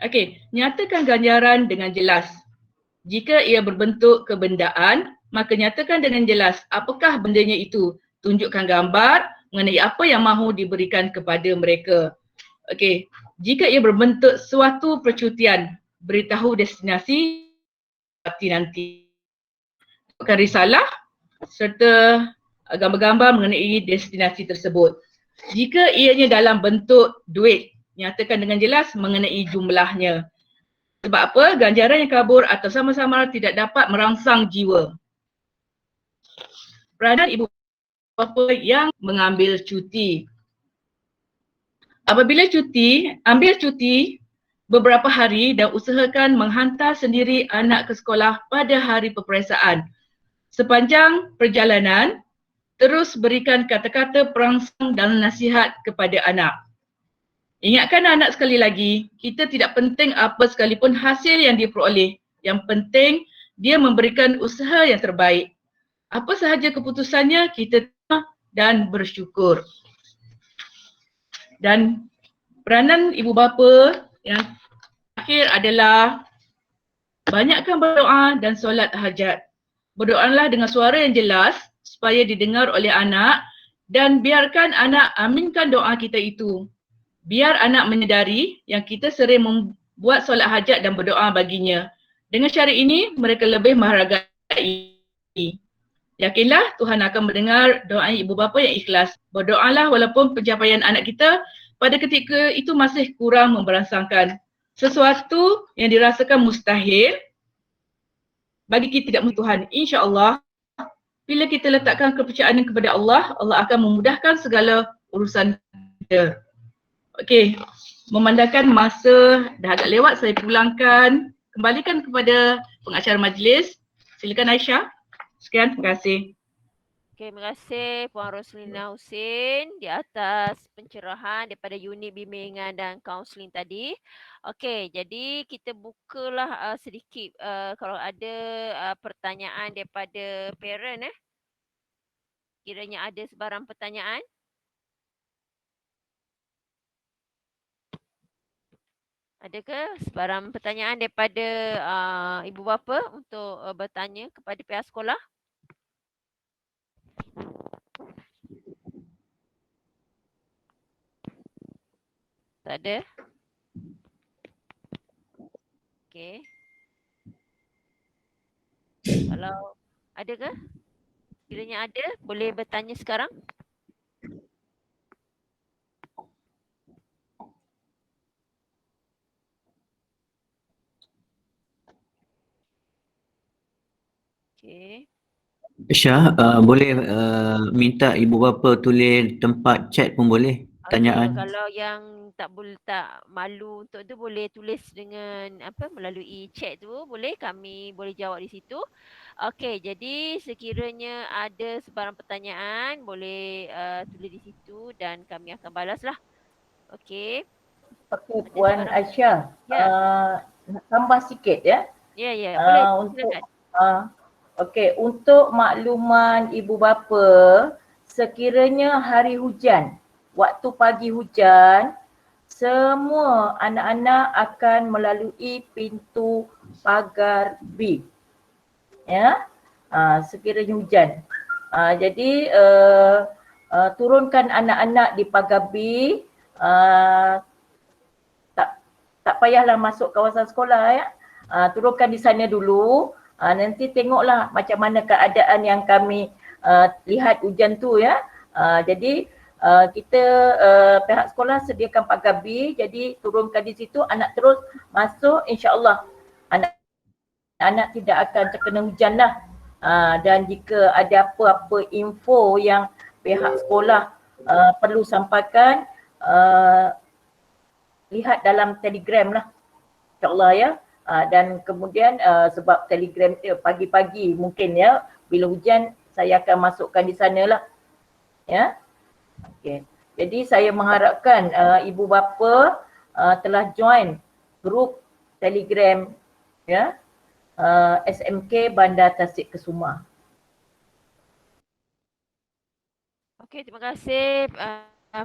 okey, nyatakan ganjaran dengan jelas. Jika ia berbentuk kebendaan, maka nyatakan dengan jelas apakah bendanya itu. Tunjukkan gambar mengenai apa yang mahu diberikan kepada mereka. Okey, jika ia berbentuk suatu percutian, beritahu destinasi nanti. Tunjukkan risalah serta gambar-gambar mengenai destinasi tersebut. Jika ianya dalam bentuk duit, nyatakan dengan jelas mengenai jumlahnya. Sebab apa? Ganjaran yang kabur atau sama-sama tidak dapat merangsang jiwa. Peranan ibu bapa yang mengambil cuti. Apabila cuti, ambil cuti beberapa hari dan usahakan menghantar sendiri anak ke sekolah pada hari peperiksaan. Sepanjang perjalanan, terus berikan kata-kata perangsang dan nasihat kepada anak. Ingatkan anak sekali lagi, kita tidak penting apa sekalipun hasil yang diperoleh. Yang penting dia memberikan usaha yang terbaik. Apa sahaja keputusannya, kita terima dan bersyukur. Dan peranan ibu bapa yang akhir adalah banyakkan berdoa dan solat hajat. Berdoalah dengan suara yang jelas supaya didengar oleh anak dan biarkan anak aminkan doa kita itu. Biar anak menyedari yang kita sering membuat solat hajat dan berdoa baginya. Dengan cara ini mereka lebih menghargai. Yakinlah Tuhan akan mendengar doa ibu bapa yang ikhlas. Berdoalah walaupun pencapaian anak kita pada ketika itu masih kurang memberangsangkan. Sesuatu yang dirasakan mustahil bagi kita tidak mungkin Tuhan. InsyaAllah bila kita letakkan kepercayaan kepada Allah, Allah akan memudahkan segala urusan kita. Okey, memandangkan masa dah agak lewat, saya pulangkan, kembalikan kepada pengacara majlis. Silakan Aisyah. Sekian, terima kasih. Okey, terima kasih Puan Roslina Husin di atas pencerahan daripada unit bimbingan dan kaunseling tadi. Okey, jadi kita bukalah sedikit kalau ada pertanyaan daripada parent Sekiranya ada sebarang pertanyaan. Adakah sebarang pertanyaan daripada ibu bapa untuk bertanya kepada pihak sekolah? Tak ada? Okey. Kalau ada ke? Sekiranya ada, boleh bertanya sekarang. Okey. Syah, boleh minta ibu bapa tulis tempat chat pun boleh, pertanyaan. Kalau yang tak malu untuk tu boleh tulis dengan melalui chat tu, boleh kami boleh jawab di situ. Okey, jadi sekiranya ada sebarang pertanyaan boleh tulis di situ dan kami akan balaslah. Okey. Okey, Puan Aisyah. Ya. Nak tambah sikit ya. Ya, boleh silakan. Okey, untuk makluman ibu bapa, sekiranya hari hujan, waktu pagi hujan, semua anak-anak akan melalui pintu pagar B. Ya. Sekiranya hujan. Jadi turunkan anak-anak di pagar B. Tak payahlah masuk kawasan sekolah ya. Turunkan di sana dulu. Nanti tengoklah macam mana keadaan yang kami lihat hujan tu ya. Jadi kita pihak sekolah sediakan pagar B, jadi turunkan di situ, anak terus masuk, insya-Allah anak tidak akan terkena hujan lah. Dan jika ada apa-apa info yang pihak sekolah perlu sampaikan, lihat dalam Telegram lah, insya-Allah ya. Dan kemudian sebab Telegram pagi-pagi mungkin ya, bila hujan saya akan masukkan di sana lah ya. Okay. Jadi saya mengharapkan ibu bapa telah join grup Telegram ya, SMK Bandar Tasik Kesuma. Okey, terima kasih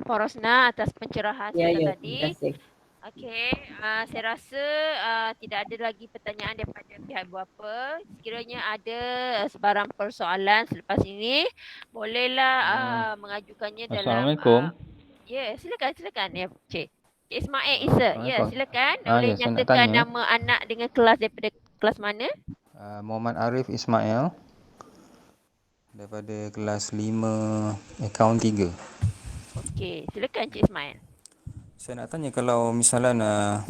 Puan Rosna atas pencerahan Ya, tadi. terima kasih. Okey, saya rasa tidak ada lagi pertanyaan daripada pihak ibu bapa. Sekiranya ada sebarang persoalan selepas ini, bolehlah mengajukannya dalam Assalamualaikum. Ya, silakan ya, Cik Ismail Isa. Ya, silakan. Boleh Ya, saya nak nyatakan tanya. nama anak dengan kelas daripada kelas mana? Muhammad Arif Ismail daripada kelas 5 akaun 3. Okey, silakan Cik Ismail. Saya nak tanya, kalau misalnya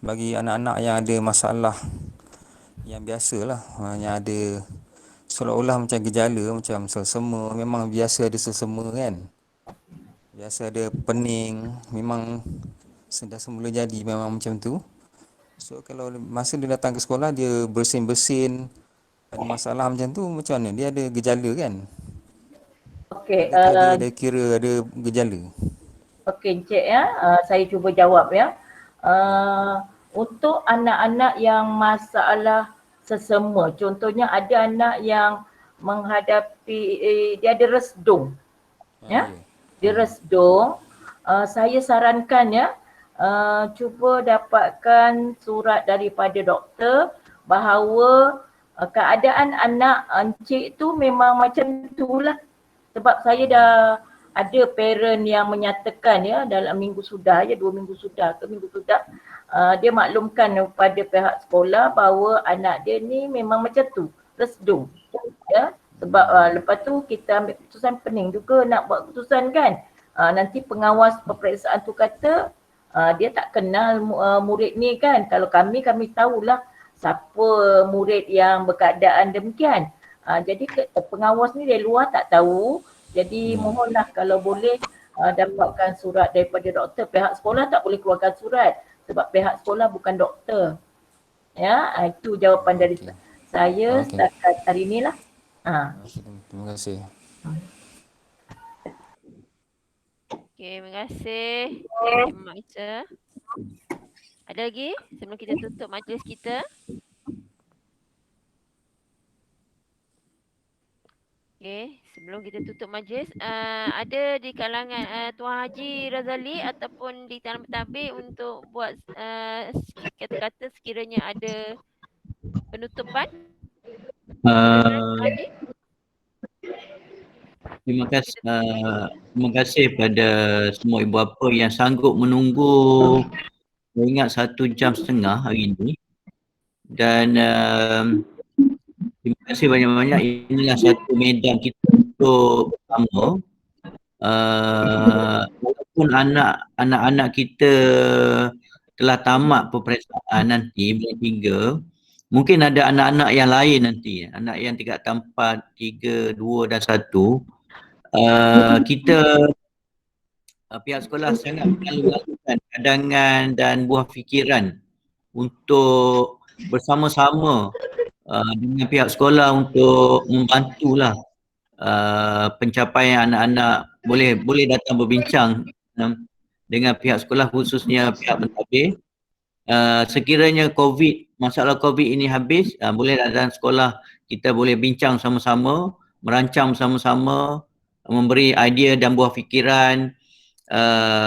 bagi anak-anak yang ada masalah yang biasalah, yang ada seolah-olah macam gejala macam selsema, memang biasa ada selsema kan, biasa ada pening, memang sudah semula jadi memang macam tu. So kalau masa dia datang ke sekolah dia bersin-bersin, ada masalah macam tu, macam mana? Dia ada gejala kan? Okey, Adakah dia ada kira ada gejala? okey Encik ya, saya cuba jawab ya. Untuk anak-anak yang masalah selsema, contohnya ada anak yang menghadapi dia ada resdung. Ya. Dia resdung, saya sarankan ya, cuba dapatkan surat daripada doktor bahawa keadaan anak encik tu memang macam itulah. Sebab saya dah ada parent yang menyatakan ya, dalam minggu sudah ya, 2 minggu sudah ke minggu sudah, dia maklumkan kepada pihak sekolah bahawa anak dia ni memang macam tu, resdung ya. Sebab lepas tu kita ambil keputusan, pening juga nak buat keputusan kan. Nanti pengawas peperiksaan tu kata dia tak kenal murid ni kan. Kalau kami tahulah siapa murid yang berkeadaan demikian. Jadi pengawas ni dari luar tak tahu. Jadi mohonlah kalau boleh dapatkan surat daripada doktor. Pihak sekolah tak boleh keluarkan surat sebab pihak sekolah bukan doktor. Ya, itu jawapan dari saya setakat hari inilah. Terima kasih. Okey, terima kasih Mak Isa. Ada lagi sebelum kita tutup majlis kita? Okey, Okey, sebelum kita tutup majlis, ada di kalangan Tuan Haji Razali ataupun di Taman Pentadbir untuk buat kata-kata sekiranya ada penutupan? Silakan Tuan Haji. Terima kasih pada semua ibu bapa yang sanggup menunggu, saya ingat 1.5 jam hari ini. Dan terima kasih banyak-banyak. Inilah satu medan kita untuk bersama. Walaupun anak-anak kita telah tamat peperiksaan nanti bulan 3, mungkin ada anak-anak yang lain nanti, anak yang tingkat 4, 3, 2 dan 1. Kita pihak sekolah sangat perlu lakukan cadangan dan buah fikiran untuk bersama-sama dengan pihak sekolah untuk membantulah pencapaian anak-anak boleh datang berbincang dengan pihak sekolah, khususnya pihak pentadbir. Sekiranya masalah COVID ini habis, boleh dalam sekolah kita boleh bincang sama-sama, merancang sama-sama, memberi idea dan buah fikiran.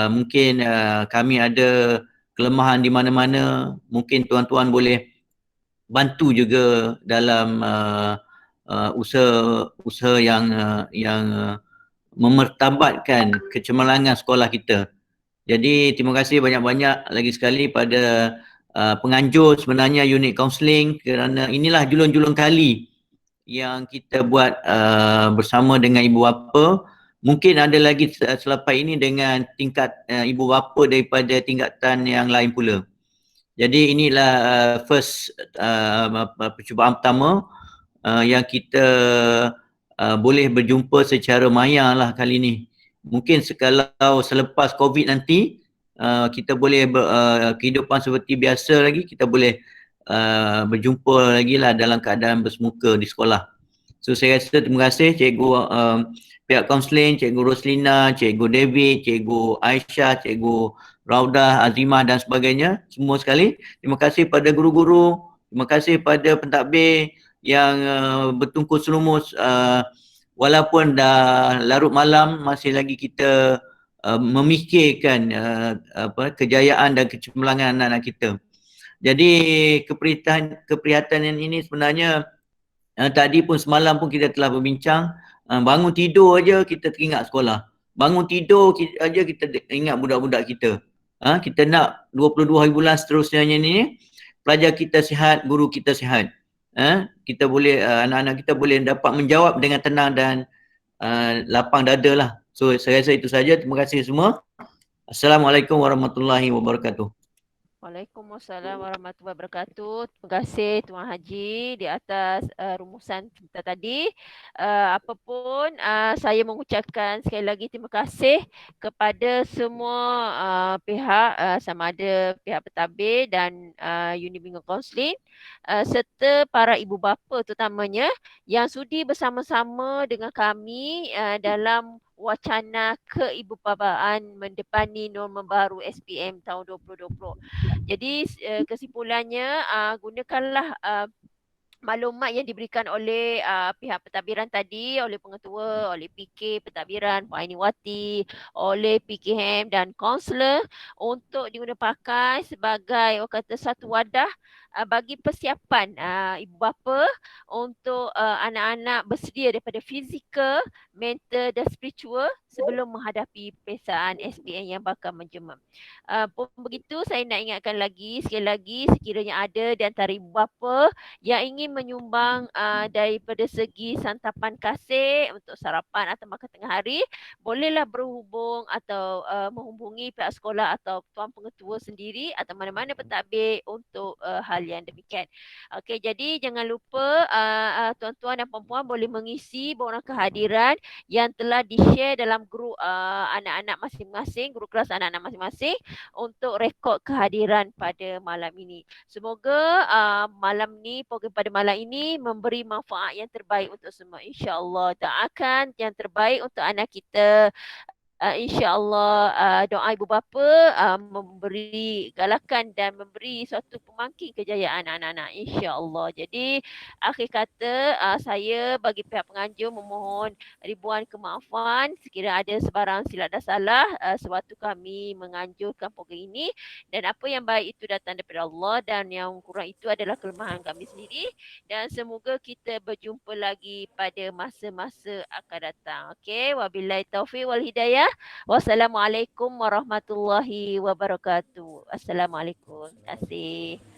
Mungkin kami ada kelemahan di mana-mana, mungkin tuan-tuan boleh bantu juga dalam usaha yang memertabatkan kecemerlangan sekolah kita. Jadi terima kasih banyak-banyak lagi sekali pada penganjur sebenarnya unit kaunseling, kerana inilah julung-julung kali yang kita buat bersama dengan ibu bapa. Mungkin ada lagi selepas ini dengan tingkat ibu bapa daripada tingkatan yang lain pula. Jadi inilah first percubaan pertama yang kita boleh berjumpa secara maya lah kali ni. Mungkin kalau selepas COVID nanti kita boleh kehidupan seperti biasa lagi, kita boleh berjumpa lagi lah dalam keadaan bersemuka di sekolah. So saya rasa terima kasih cikgu pihak kaunseling, cikgu Roslina, cikgu David, cikgu Aisyah, cikgu Raudah, Azimah dan sebagainya, semua sekali. Terima kasih pada guru-guru, terima kasih pada pentadbir yang bertungkus lumus, walaupun dah larut malam masih lagi kita memikirkan kejayaan dan kecemerlangan anak-anak kita. Jadi keprihatinan ini sebenarnya tadi pun semalam pun kita telah berbincang, bangun tidur aja kita teringat sekolah. Bangun tidur aja kita ingat budak-budak kita. Kita nak 22 hari bulan seterusnya ni pelajar kita sihat, guru kita sihat. Kita boleh anak-anak kita boleh dapat menjawab dengan tenang dan lapang dada lah. So saya rasa itu saja. Terima kasih semua. Assalamualaikum warahmatullahi wabarakatuh. Waalaikumsalam warahmatullahi wabarakatuh. Terima kasih Tuan Haji di atas rumusan kita tadi. Apapun saya mengucapkan sekali lagi terima kasih kepada semua pihak, sama ada pihak pentadbir dan unit bingung kaunseling serta para ibu bapa terutamanya yang sudi bersama-sama dengan kami dalam wacana keibubapaan mendepani norma baru SPM tahun 2020. Jadi kesimpulannya gunakanlah maklumat yang diberikan oleh pihak pentadbiran tadi, oleh pengetua, oleh PK pentadbiran, Puan Ainiwati, oleh PKM dan kaunselor untuk digunakan pakai sebagai satu wadah bagi persiapan ibu bapa untuk anak-anak bersedia daripada fizikal, mental dan spiritual sebelum menghadapi peperiksaan SPM yang bakal menjemam. Pun begitu, saya nak ingatkan sekali lagi, sekiranya ada di antara ibu bapa yang ingin menyumbang daripada segi santapan kasih untuk sarapan atau makan tengah hari, bolehlah berhubung atau menghubungi pihak sekolah atau tuan pengetua sendiri atau mana-mana pentadbir untuk hal yang demikian. Okey, jadi jangan lupa tuan-tuan dan puan-puan boleh mengisi borang kehadiran yang telah di-share dalam grup anak-anak masing-masing, grup kelas anak-anak masing-masing untuk rekod kehadiran pada malam ini. Semoga malam ni, program pada malam ini memberi manfaat yang terbaik untuk semua. InsyaAllah doakan yang terbaik untuk anak kita insya-Allah doa ibu bapa memberi galakan dan memberi suatu pemangkin kejayaan anak-anak insya-Allah. Jadi akhir kata saya bagi pihak penganjur memohon ribuan kemaafan sekiranya ada sebarang silap dan salah sewaktu kami menganjurkan program ini, dan apa yang baik itu datang daripada Allah dan yang kurang itu adalah kelemahan kami sendiri, dan semoga kita berjumpa lagi pada masa-masa akan datang. Okey, wabillahi taufiq wal hidayah. Wassalamualaikum warahmatullahi wabarakatuh. Assalamualaikum. Terima kasih.